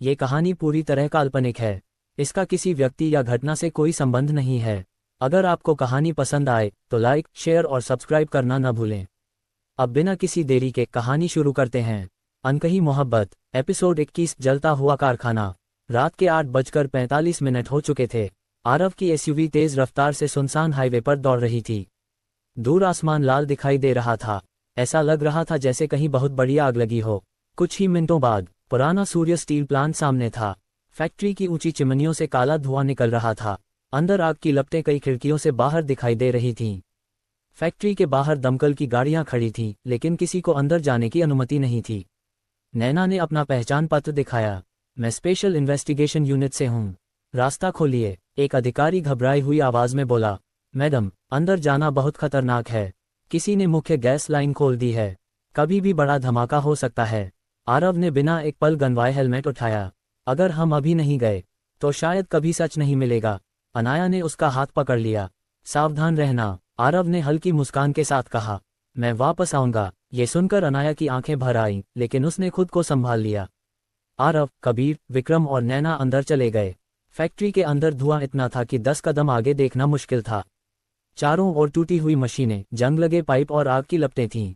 ये कहानी पूरी तरह काल्पनिक है। इसका किसी व्यक्ति या घटना से कोई संबंध नहीं है। अगर आपको कहानी पसंद आए तो लाइक, शेयर और सब्सक्राइब करना न भूलें। अब बिना किसी देरी के कहानी शुरू करते हैं। अनकही मोहब्बत, एपिसोड 21। जलता हुआ कारखाना। रात के 8:45 हो चुके थे। आरव की एसयूवी तेज रफ्तार से सुनसान हाईवे पर दौड़ रही थी। दूर आसमान लाल दिखाई दे रहा था। ऐसा लग रहा था जैसे कहीं बहुत बड़ी आग लगी हो। कुछ ही मिनटों बाद पुराना सूर्य स्टील प्लांट सामने था। फैक्ट्री की ऊंची चिमनियों से काला धुआं निकल रहा था। अंदर आग की लपटें कई खिड़कियों से बाहर दिखाई दे रही थीं। फैक्ट्री के बाहर दमकल की गाड़ियां खड़ी थीं, लेकिन किसी को अंदर जाने की अनुमति नहीं थी। नैना ने अपना पहचान पत्र दिखाया। मैं स्पेशल इन्वेस्टिगेशन यूनिट से हूं, रास्ता खोलिए। एक अधिकारी घबराई हुई आवाज में बोला, मैडम, अंदर जाना बहुत खतरनाक है। किसी ने मुख्य गैस लाइन खोल दी है। कभी भी बड़ा धमाका हो सकता है। आरव ने बिना एक पल गंवाए हेलमेट उठाया। अगर हम अभी नहीं गए तो शायद कभी सच नहीं मिलेगा। अनाया ने उसका हाथ पकड़ लिया। सावधान रहना, आरव ने हल्की मुस्कान के साथ कहा। मैं वापस आऊंगा। ये सुनकर अनाया की आंखें भर आईं, लेकिन उसने खुद को संभाल लिया। आरव, कबीर, विक्रम और नैना अंदर चले गए। फैक्ट्री के अंदर धुआं इतना था कि 10 कदम आगे देखना मुश्किल था। चारों ओर टूटी हुई मशीनें, जंग लगे पाइप और आग की लपटें थीं।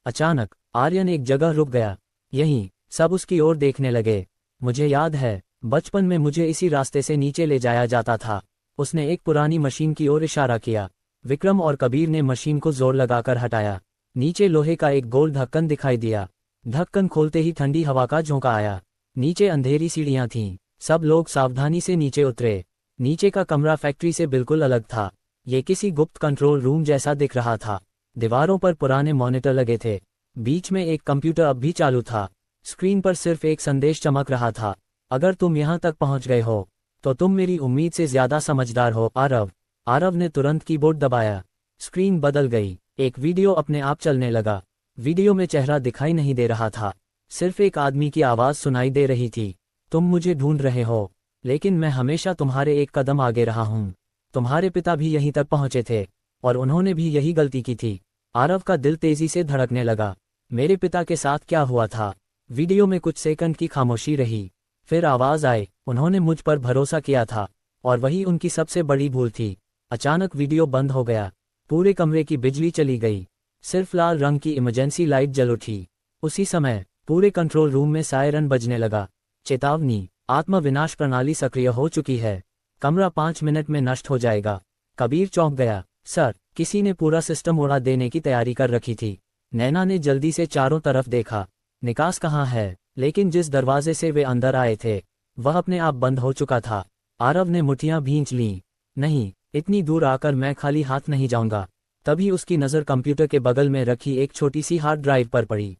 अचानक आर्यन एक जगह रुक गया। यहीं सब उसकी ओर देखने लगे। मुझे याद है, बचपन में मुझे इसी रास्ते से नीचे ले जाया जाता था। उसने एक पुरानी मशीन की ओर इशारा किया। विक्रम और कबीर ने मशीन को जोर लगाकर हटाया। नीचे लोहे का एक गोल ढक्कन दिखाई दिया। ढक्कन खोलते ही ठंडी हवा का झोंका आया। नीचे अंधेरी सीढ़ियां थीं। सब लोग सावधानी से नीचे उतरे। नीचे का कमरा फैक्ट्री से बिल्कुल अलग था। ये किसी गुप्त कंट्रोल रूम जैसा दिख रहा था। दीवारों पर पुराने मॉनिटर लगे थे। बीच में एक कंप्यूटर अब भी चालू था। स्क्रीन पर सिर्फ एक संदेश चमक रहा था, अगर तुम यहां तक पहुंच गए हो तो तुम मेरी उम्मीद से ज्यादा समझदार हो, आरव। आरव ने तुरंत कीबोर्ड दबाया। स्क्रीन बदल गई। एक वीडियो अपने आप चलने लगा। वीडियो में चेहरा दिखाई नहीं दे रहा था, सिर्फ एक आदमी की आवाज सुनाई दे रही थी। तुम मुझे ढूंढ रहे हो, लेकिन मैं हमेशा तुम्हारे एक कदम आगे रहा हूं। तुम्हारे पिता भी यहीं तक पहुंचे थे और उन्होंने भी यही गलती की थी। आरव का दिल तेजी से धड़कने लगा। मेरे पिता के साथ क्या हुआ था? वीडियो में कुछ सेकंड की खामोशी रही। फिर आवाज आई, उन्होंने मुझ पर भरोसा किया था और वही उनकी सबसे बड़ी भूल थी। अचानक वीडियो बंद हो गया। पूरे कमरे की बिजली चली गई। सिर्फ लाल रंग की इमरजेंसी लाइट जल उठी। उसी समय पूरे कंट्रोल रूम में सायरन बजने लगा। चेतावनी, आत्म विनाश प्रणाली सक्रिय हो चुकी है। कमरा 5 मिनट में नष्ट हो जाएगा। कबीर चौंक गया। सर, किसी ने पूरा सिस्टम उड़ा देने की तैयारी कर रखी थी। नैना ने जल्दी से चारों तरफ देखा। निकास कहाँ है? लेकिन जिस दरवाजे से वे अंदर आए थे वह अपने आप बंद हो चुका था। आरव ने मुट्ठियां भींच लीं। नहीं, इतनी दूर आकर मैं खाली हाथ नहीं जाऊंगा। तभी उसकी नज़र कंप्यूटर के बगल में रखी एक छोटी सी हार्ड ड्राइव पर पड़ी।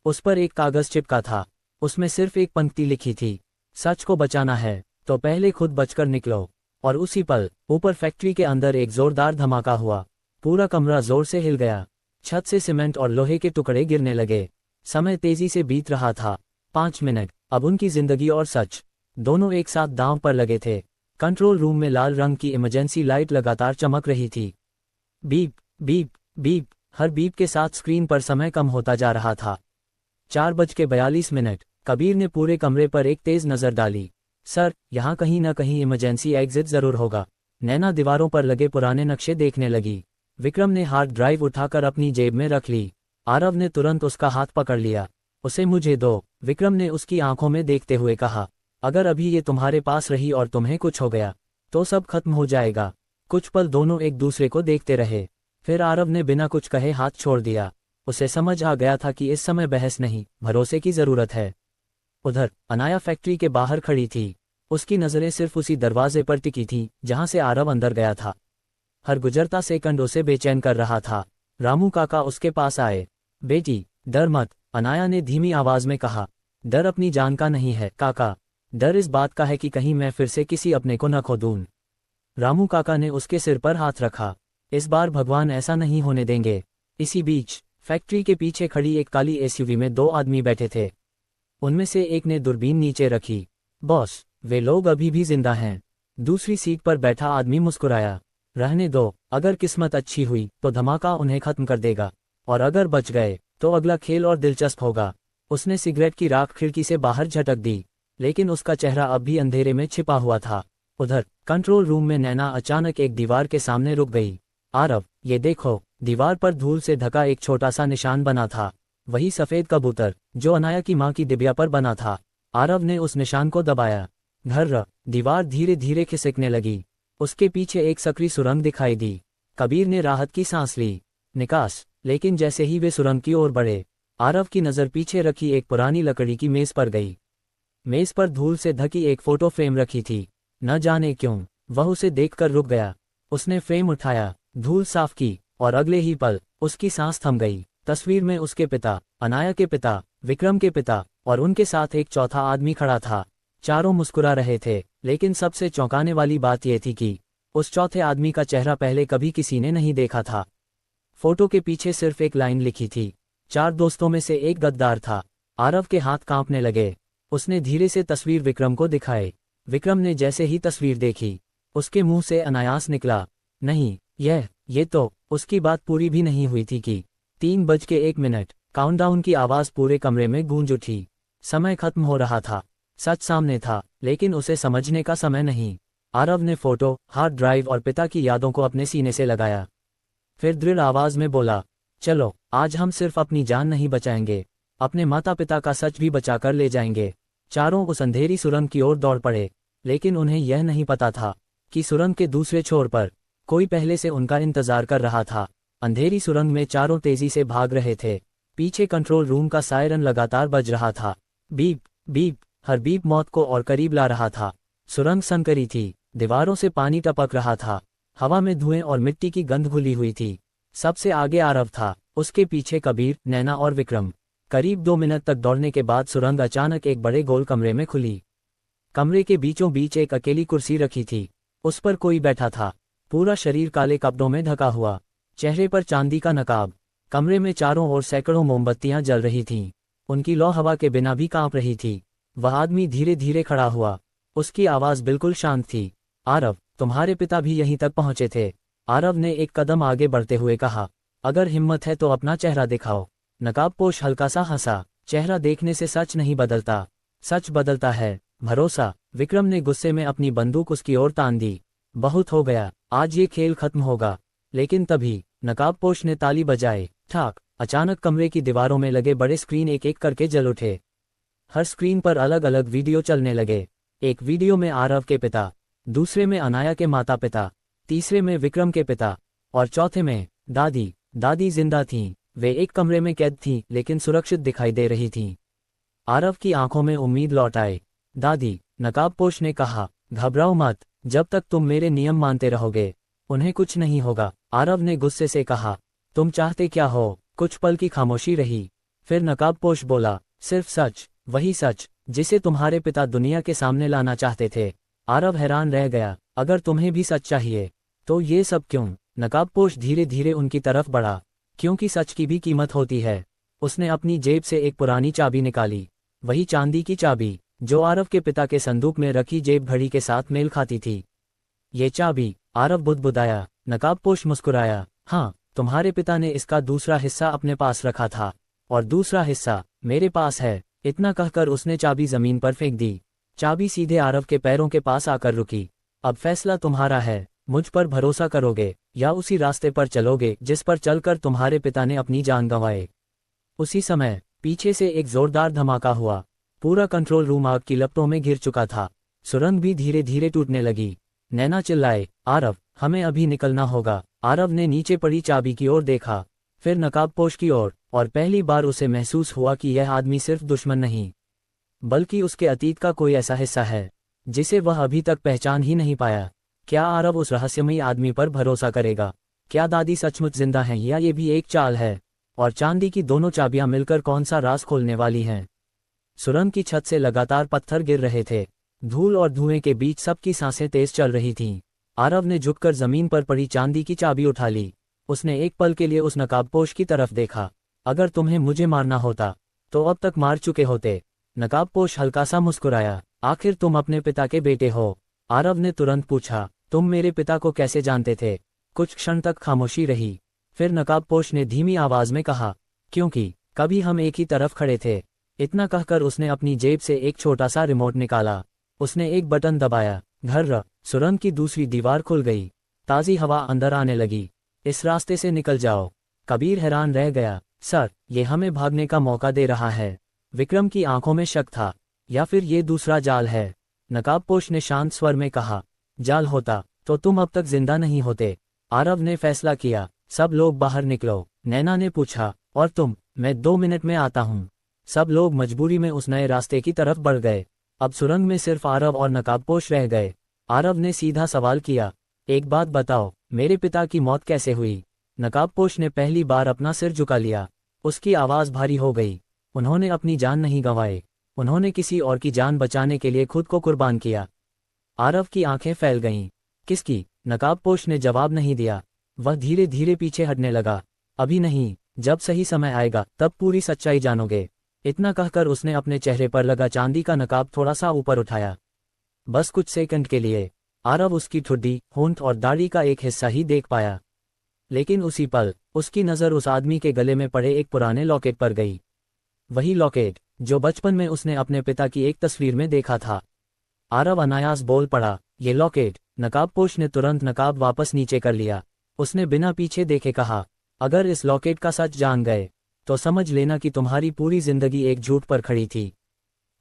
उस पर एक कागज चिपका था। उसमें सिर्फ एक पंक्ति लिखी थी, सच को बचाना है तो पहले खुद बचकर निकलो। और उसी पल ऊपर फैक्ट्री के अंदर एक जोरदार धमाका हुआ। पूरा कमरा जोर से हिल गया। छत से सीमेंट और लोहे के टुकड़े गिरने लगे। समय तेजी से बीत रहा था। 5 मिनट, अब उनकी जिंदगी और सच दोनों एक साथ दांव पर लगे थे। कंट्रोल रूम में लाल रंग की इमरजेंसी लाइट लगातार चमक रही थी। बीप बीप बीप, हर बीप के साथ स्क्रीन पर समय कम होता जा रहा था। 4:42। कबीर ने पूरे कमरे पर एक तेज नजर डाली। सर, यहाँ कहीं ना कहीं इमरजेंसी एग्जिट जरूर होगा। नैना दीवारों पर लगे पुराने नक्शे देखने लगी। विक्रम ने हार्ड ड्राइव उठाकर अपनी जेब में रख ली। आरव ने तुरंत उसका हाथ पकड़ लिया। उसे मुझे दो, विक्रम ने उसकी आंखों में देखते हुए कहा। अगर अभी ये तुम्हारे पास रही और तुम्हें कुछ हो गया तो सब खत्म हो जाएगा। कुछ पल दोनों एक दूसरे को देखते रहे। फिर आरव ने बिना कुछ कहे हाथ छोड़ दिया। उसे समझ आ गया था कि इस समय बहस नहीं, भरोसे की जरूरत है। उधर अनाया फैक्ट्री के बाहर खड़ी थी। उसकी नजरें सिर्फ उसी दरवाजे पर टिकी थीं जहां से आरव अंदर गया था। हर गुजरता सेकंड उसे बेचैन कर रहा था। रामू काका उसके पास आए। बेटी, डर मत, अनाया ने धीमी आवाज में कहा। डर अपनी जान का नहीं है काका, डर इस बात का है कि कहीं मैं फिर से किसी अपने को न खो दूं। रामू काका ने उसके सिर पर हाथ रखा। इस बार भगवान ऐसा नहीं होने देंगे। इसी बीच फैक्ट्री के पीछे खड़ी एक काली एसयूवी में 2 आदमी बैठे थे। उनमें से एक ने दूरबीन नीचे रखी। बॉस, वे लोग अभी भी जिंदा हैं। दूसरी सीट पर बैठा आदमी मुस्कुराया। रहने दो, अगर किस्मत अच्छी हुई तो धमाका उन्हें खत्म कर देगा, और अगर बच गए तो अगला खेल और दिलचस्प होगा। उसने सिगरेट की राख खिड़की से बाहर झटक दी। लेकिन उसका चेहरा अब भी अंधेरे में छिपा हुआ था। उधर कंट्रोल रूम में नैना अचानक एक दीवार के सामने रुक गई। आरव, ये देखो। दीवार पर धूल से ढका एक छोटा सा निशान बना था, वही सफेद कबूतर जो अनाया की मां की डिबिया पर बना था। आरव ने उस निशान को दबाया। घर्र, दीवार धीरे धीरे खिसकने लगी। उसके पीछे एक सकरी सुरंग दिखाई दी। कबीर ने राहत की सांस ली। निकास। लेकिन जैसे ही वे सुरंग की ओर बढ़े, आरव की नज़र पीछे रखी एक पुरानी लकड़ी की मेज पर गई। मेज पर धूल से ढकी एक फोटो फ्रेम रखी थी। न जाने क्यों वह उसे देखकर रुक गया। उसने फ्रेम उठाया, धूल साफ की, और अगले ही पल उसकी सांस थम गई। तस्वीर में उसके पिता, अनाया के पिता, विक्रम के पिता और उनके साथ एक चौथा आदमी खड़ा था। चारों मुस्कुरा रहे थे, लेकिन सबसे चौंकाने वाली बात यह थी कि उस चौथे आदमी का चेहरा पहले कभी किसी ने नहीं देखा था। फोटो के पीछे सिर्फ एक लाइन लिखी थी, 4 दोस्तों में से एक गद्दार था। आरव के हाथ कांपने लगे। उसने धीरे से तस्वीर विक्रम को दिखाई। विक्रम ने जैसे ही तस्वीर देखी, उसके मुंह से अनायास निकला, नहीं, ये तो। उसकी बात पूरी भी नहीं हुई थी कि 3:01 काउंटडाउन की आवाज पूरे कमरे में गूंज उठी। समय खत्म हो रहा था। सच सामने था, लेकिन उसे समझने का समय नहीं। आरव ने फोटो, हार्ड ड्राइव और पिता की यादों को अपने सीने से लगाया। फिर दृढ़ आवाज में बोला, चलो, आज हम सिर्फ अपनी जान नहीं बचाएंगे, अपने माता पिता का सच भी बचाकर ले जाएंगे। चारों उस अंधेरी सुरंग की ओर दौड़ पड़े, लेकिन उन्हें यह नहीं पता था कि सुरंग के दूसरे छोर पर कोई पहले से उनका इंतजार कर रहा था। अंधेरी सुरंग में चारों तेजी से भाग रहे थे। पीछे कंट्रोल रूम का सायरन लगातार बज रहा था। बीप बीप, हर बीप मौत को और करीब ला रहा था। सुरंग संकरी थी, दीवारों से पानी टपक रहा था, हवा में धुएं और मिट्टी की गंध घुली हुई थी। सबसे आगे आरव था, उसके पीछे कबीर, नैना और विक्रम। करीब 2 मिनट तक दौड़ने के बाद सुरंग अचानक एक बड़े गोल कमरे में खुली। कमरे के बीचों बीच एक अकेली कुर्सी रखी थी। उस पर कोई बैठा था, पूरा शरीर काले कपड़ों में ढका हुआ, चेहरे पर चांदी का नकाब। कमरे में चारों ओर सैकड़ों मोमबत्तियां जल रही थीं। उनकी लौ हवा के बिना भी कांप रही थी। वह आदमी धीरे धीरे खड़ा हुआ। उसकी आवाज बिल्कुल शांत थी। आरव, तुम्हारे पिता भी यहीं तक पहुंचे थे। आरव ने एक कदम आगे बढ़ते हुए कहा, अगर हिम्मत है तो अपना चेहरा दिखाओ। नकाबपोश हल्का सा हंसा, चेहरा देखने से सच नहीं बदलता, सच बदलता है भरोसा। विक्रम ने गुस्से में अपनी बंदूक उसकी ओर तान दी। बहुत हो गया, आज ये खेल खत्म होगा। लेकिन तभी नकाबपोश ने ताली बजाई। ठाक, अचानक कमरे की दीवारों में लगे बड़े स्क्रीन एक एक करके जल उठे। हर स्क्रीन पर अलग अलग वीडियो चलने लगे। एक वीडियो में आरव के पिता, दूसरे में अनाया के माता पिता, तीसरे में विक्रम के पिता और चौथे में दादी। दादी जिंदा थीं। वे एक कमरे में कैद थीं, लेकिन सुरक्षित दिखाई दे रही थीं। आरव की आंखों में उम्मीद लौट आई। दादी, नकाबपोश ने कहा, घबराओ मत, जब तक तुम मेरे नियम मानते रहोगे उन्हें कुछ नहीं होगा। आरव ने गुस्से से कहा, तुम चाहते क्या हो? कुछ पल की खामोशी रही। फिर नकाबपोश बोला, सिर्फ सच, वही सच जिसे तुम्हारे पिता दुनिया के सामने लाना चाहते थे। आरव हैरान रह गया, अगर तुम्हें भी सच चाहिए तो ये सब क्यों? नकाबपोश धीरे धीरे उनकी तरफ बढ़ा। क्योंकि सच की भी कीमत होती है। उसने अपनी जेब से एक पुरानी चाबी निकाली, वही चांदी की चाबी जो आरव के पिता के संदूक में रखी जेब घड़ी के साथ मेल खाती थी। ये चाबी। आरव बुदबुदाया। नकाबपोश मुस्कुराया, हाँ, तुम्हारे पिता ने इसका दूसरा हिस्सा अपने पास रखा था और दूसरा हिस्सा मेरे पास है। इतना कहकर उसने चाबी जमीन पर फेंक दी। चाबी सीधे आरव के पैरों के पास आकर रुकी। अब फैसला तुम्हारा है, मुझ पर भरोसा करोगे या उसी रास्ते पर चलोगे जिस पर चलकर तुम्हारे पिता ने अपनी जान गंवाई। उसी समय पीछे से एक जोरदार धमाका हुआ। पूरा कंट्रोल रूम आग की लपटों में घिर चुका था। सुरंग भी धीरे धीरे टूटने लगी। नैना चिल्लाए, आरव, हमें अभी निकलना होगा। आरव ने नीचे पड़ी चाबी की ओर देखा, फिर नकाबपोश की ओर, और पहली बार उसे महसूस हुआ कि यह आदमी सिर्फ दुश्मन नहीं, बल्कि उसके अतीत का कोई ऐसा हिस्सा है जिसे वह अभी तक पहचान ही नहीं पाया। क्या आरव उस रहस्यमयी आदमी पर भरोसा करेगा? क्या दादी सचमुच जिंदा हैं या ये भी एक चाल है? और चांदी की दोनों चाबियां मिलकर कौन सा राज खोलने वाली हैं? सुरंग की छत से लगातार पत्थर गिर रहे थे। धूल और धुएं के बीच सबकी सांसें तेज चल रही थीं। आरव ने झुककर जमीन पर पड़ी चांदी की चाबी उठा ली। उसने एक पल के लिए उस नकाबपोश की तरफ देखा। अगर तुम्हें मुझे मारना होता तो अब तक मार चुके होते। नकाबपोश हल्का सा मुस्कुराया, आखिर तुम अपने पिता के बेटे हो? आरव ने तुरंत पूछा, तुम मेरे पिता को कैसे जानते थे? कुछ क्षण तक खामोशी रही। फिर नकाबपोश ने धीमी आवाज में कहा, क्योंकि कभी हम एक ही तरफ खड़े थे, इतना कहकर उसने अपनी जेब से एक छोटा सा रिमोट निकाला। उसने एक बटन दबाया, घर्र, सुरंग की दूसरी दीवार खुल गई। ताज़ी हवा अंदर आने लगी। इस रास्ते से निकल जाओ। कबीर हैरान रह गया। सर, ये हमें भागने का मौका दे रहा है। विक्रम की आंखों में शक था। या फिर ये दूसरा जाल है? नकाबपोश ने शांत स्वर में कहा। जाल होता तो तुम अब तक जिंदा नहीं होते। आरव ने फैसला किया। सब लोग बाहर निकलो। नैना ने पूछा, और तुम? मैं 2 मिनट में आता हूँ। सब लोग मजबूरी में उस नए रास्ते की तरफ बढ़ गए। अब सुरंग में सिर्फ आरव और नकाबपोश रह गए। आरव ने सीधा सवाल किया, एक बात बताओ, मेरे पिता की मौत कैसे हुई? नकाबपोश ने पहली बार अपना सिर झुका लिया। उसकी आवाज़ भारी हो गई। उन्होंने अपनी जान नहीं गंवाई। उन्होंने किसी और की जान बचाने के लिए खुद को कुर्बान किया। आरव की आंखें फैल गईं। किसकी? नकाबपोश ने जवाब नहीं दिया। वह धीरे धीरे पीछे हटने लगा। अभी नहीं, जब सही समय आएगा तब पूरी सच्चाई जानोगे। इतना कहकर उसने अपने चेहरे पर लगा चांदी का नकाब थोड़ा सा ऊपर उठाया। बस कुछ सेकंड के लिए आरव उसकी ठुड्डी, होंठ और दाढ़ी का एक हिस्सा ही देख पाया। लेकिन उसी पल उसकी नज़र उस आदमी के गले में पड़े एक पुराने लॉकेट पर गई। वही लॉकेट जो बचपन में उसने अपने पिता की एक तस्वीर में देखा था। आरव अनायास बोल पड़ा, ये लॉकेट। नकाबपोश ने तुरंत नकाब वापस नीचे कर लिया। उसने बिना पीछे देखे कहा, अगर इस लॉकेट का सच जान गए तो समझ लेना कि तुम्हारी पूरी जिंदगी एक झूठ पर खड़ी थी।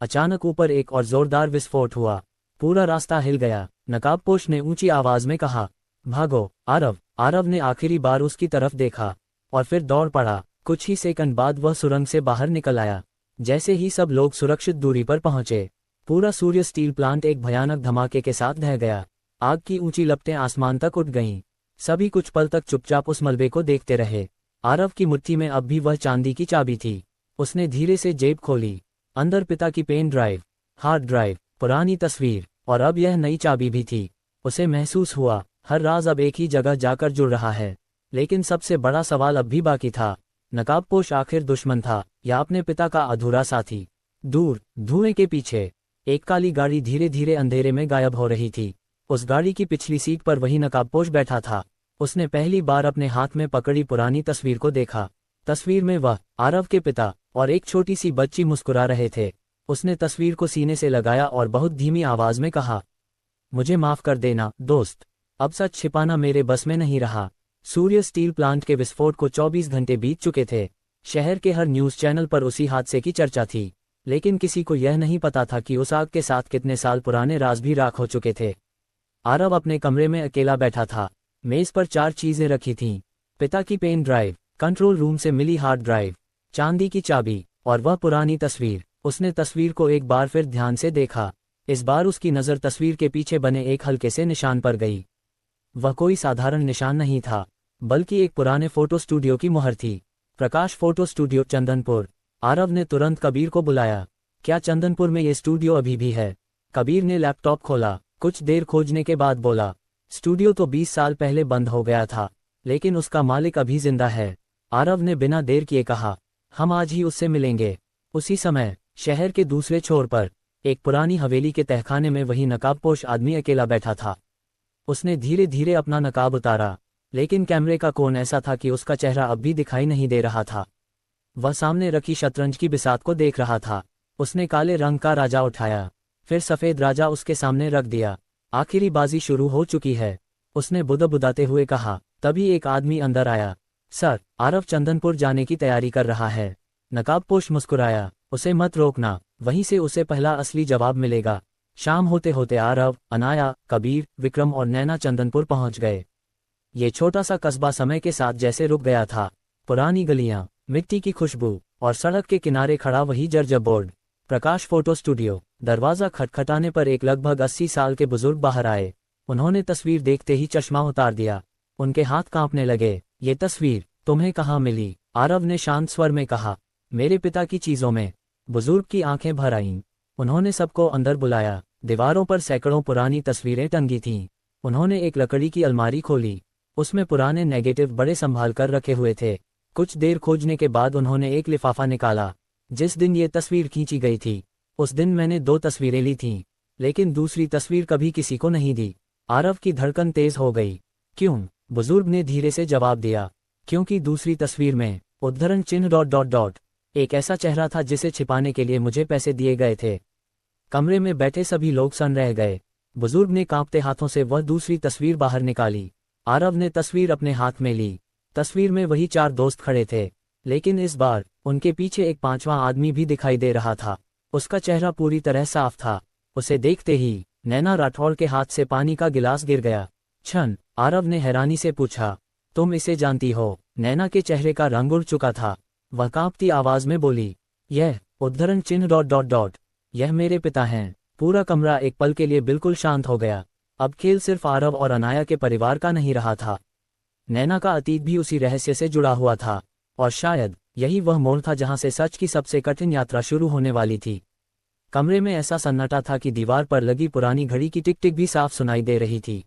अचानक ऊपर एक और जोरदार विस्फोट हुआ। पूरा रास्ता हिल गया। नकाबपोश ने ऊंची आवाज में कहा, भागो आरव। आरव ने आखिरी बार उसकी तरफ देखा और फिर दौड़ पड़ा। कुछ ही सेकंड बाद वह सुरंग से बाहर निकल आया। जैसे ही सब लोग सुरक्षित दूरी पर पहुंचे, पूरा सूर्य स्टील प्लांट एक भयानक धमाके के साथ ढह गया। आग की ऊंची लपटें आसमान तक उठ गईं। सभी कुछ पल तक चुपचाप उस मलबे को देखते रहे। आरव की मुट्ठी में अब भी वह चांदी की चाबी थी। उसने धीरे से जेब खोली। अंदर पिता की पेन ड्राइव, हार्ड ड्राइव, पुरानी तस्वीर और अब यह नई चाबी भी थी। उसे महसूस हुआ हर राज अब एक ही जगह जाकर जुड़ रहा है। लेकिन सबसे बड़ा सवाल अब भी बाकी था। नकाबपोश आखिर दुश्मन था या अपने पिता का अधूरा साथी? दूर धुएं के पीछे एक काली गाड़ी धीरे धीरे अंधेरे में गायब हो रही थी। उस गाड़ी की पिछली सीट पर वही नकाबपोश बैठा था। उसने पहली बार अपने हाथ में पकड़ी पुरानी तस्वीर को देखा। तस्वीर में वह, आरव के पिता और एक छोटी सी बच्ची मुस्कुरा रहे थे। उसने तस्वीर को सीने से लगाया और बहुत धीमी आवाज में कहा, मुझे माफ कर देना दोस्त, अब सच छिपाना मेरे बस में नहीं रहा। सूर्य स्टील प्लांट के विस्फोट को 24 घंटे बीत चुके थे। शहर के हर न्यूज़ चैनल पर उसी हादसे की चर्चा थी। लेकिन किसी को यह नहीं पता था कि उस आग के साथ कितने साल पुराने राज भी राख हो चुके थे। आरव अपने कमरे में अकेला बैठा था। मेज पर 4 चीजें रखी थीं। पिता की पेन ड्राइव, कंट्रोल रूम से मिली हार्ड ड्राइव, चांदी की चाबी और वह पुरानी तस्वीर। उसने तस्वीर को एक बार फिर ध्यान से देखा। इस बार उसकी नज़र तस्वीर के पीछे बने एक हल्के से निशान पर गई। वह कोई साधारण निशान नहीं था, बल्कि एक पुराने फोटो स्टूडियो की मुहर थी। प्रकाश फोटो स्टूडियो, चंदनपुर। आरव ने तुरंत कबीर को बुलाया। क्या चंदनपुर में ये स्टूडियो अभी भी है? कबीर ने लैपटॉप खोला। कुछ देर खोजने के बाद बोला, स्टूडियो तो 20 साल पहले बंद हो गया था, लेकिन उसका मालिक अभी जिंदा है। आरव ने बिना देर किए कहा, हम आज ही उससे मिलेंगे। उसी समय शहर के दूसरे छोर पर एक पुरानी हवेली के तहखाने में वही नकाबपोश आदमी अकेला बैठा था। उसने धीरे धीरे अपना नकाब उतारा, लेकिन कैमरे का कोण ऐसा था कि उसका चेहरा अब भी दिखाई नहीं दे रहा था। वह सामने रखी शतरंज की बिसात को देख रहा था। उसने काले रंग का राजा उठाया, फिर सफेद राजा उसके सामने रख दिया। आखिरी बाजी शुरू हो चुकी है, उसने बुदबुदाते हुए कहा। तभी एक आदमी अंदर आया। सर, आरव चंदनपुर जाने की तैयारी कर रहा है। नकाबपोश मुस्कुराया, उसे मत रोकना, वहीं से उसे पहला असली जवाब मिलेगा। शाम होते होते आरव, अनाया, कबीर, विक्रम और नैना चंदनपुर पहुंच गए। ये छोटा सा कस्बा समय के साथ जैसे रुक गया था। पुरानी गलियां, मिट्टी की खुशबू और सड़क के किनारे खड़ा वही जर्जर बोर्ड, प्रकाश फोटो स्टूडियो। दरवाजा खटखटाने पर एक लगभग 80 साल के बुजुर्ग बाहर आए। उन्होंने तस्वीर देखते ही चश्मा उतार दिया। उनके हाथ कांपने लगे। ये तस्वीर तुम्हें कहाँ मिली? आरव ने शांत स्वर में कहा, मेरे पिता की चीजों में। बुजुर्ग की आंखें भर आईं। उन्होंने सबको अंदर बुलाया। दीवारों पर सैकड़ों पुरानी तस्वीरें टंगी थीं। उन्होंने एक लकड़ी की अलमारी खोली। उसमें पुराने नेगेटिव बड़े संभाल कर रखे हुए थे। कुछ देर खोजने के बाद उन्होंने एक लिफाफा निकाला। जिस दिन ये तस्वीर खींची गई थी, उस दिन मैंने 2 तस्वीरें ली थीं, लेकिन दूसरी तस्वीर कभी किसी को नहीं दी। आरव की धड़कन तेज हो गई। क्यों? बुजुर्ग ने धीरे से जवाब दिया, क्योंकि दूसरी तस्वीर में उद्धरण चिन्ह ... एक ऐसा चेहरा था जिसे छिपाने के लिए मुझे पैसे दिए गए थे। कमरे में बैठे सभी लोग सन रह गए। बुजुर्ग ने कांपते हाथों से वह दूसरी तस्वीर बाहर निकाली। आरव ने तस्वीर अपने हाथ में ली। तस्वीर में वही 4 दोस्त खड़े थे, लेकिन इस बार उनके पीछे एक 5वां आदमी भी दिखाई दे रहा था। उसका चेहरा पूरी तरह साफ था। उसे देखते ही नैना राठौड़ के हाथ से पानी का गिलास गिर गया। छन, आरव ने हैरानी से पूछा, तुम इसे जानती हो? नैना के चेहरे का रंग उड़ चुका था। वह कांपती आवाज में बोली, यह उद्धरण चिन्ह ... यह मेरे पिता हैं। पूरा कमरा एक पल के लिए बिल्कुल शांत हो गया। अब खेल सिर्फ आरव और अनाया के परिवार का नहीं रहा था। नैना का अतीत भी उसी रहस्य से जुड़ा हुआ था, और शायद यही वह मोड़ था जहां से सच की सबसे कठिन यात्रा शुरू होने वाली थी। कमरे में ऐसा सन्नाटा था कि दीवार पर लगी पुरानी घड़ी की टिक टिक भी साफ सुनाई दे रही थी।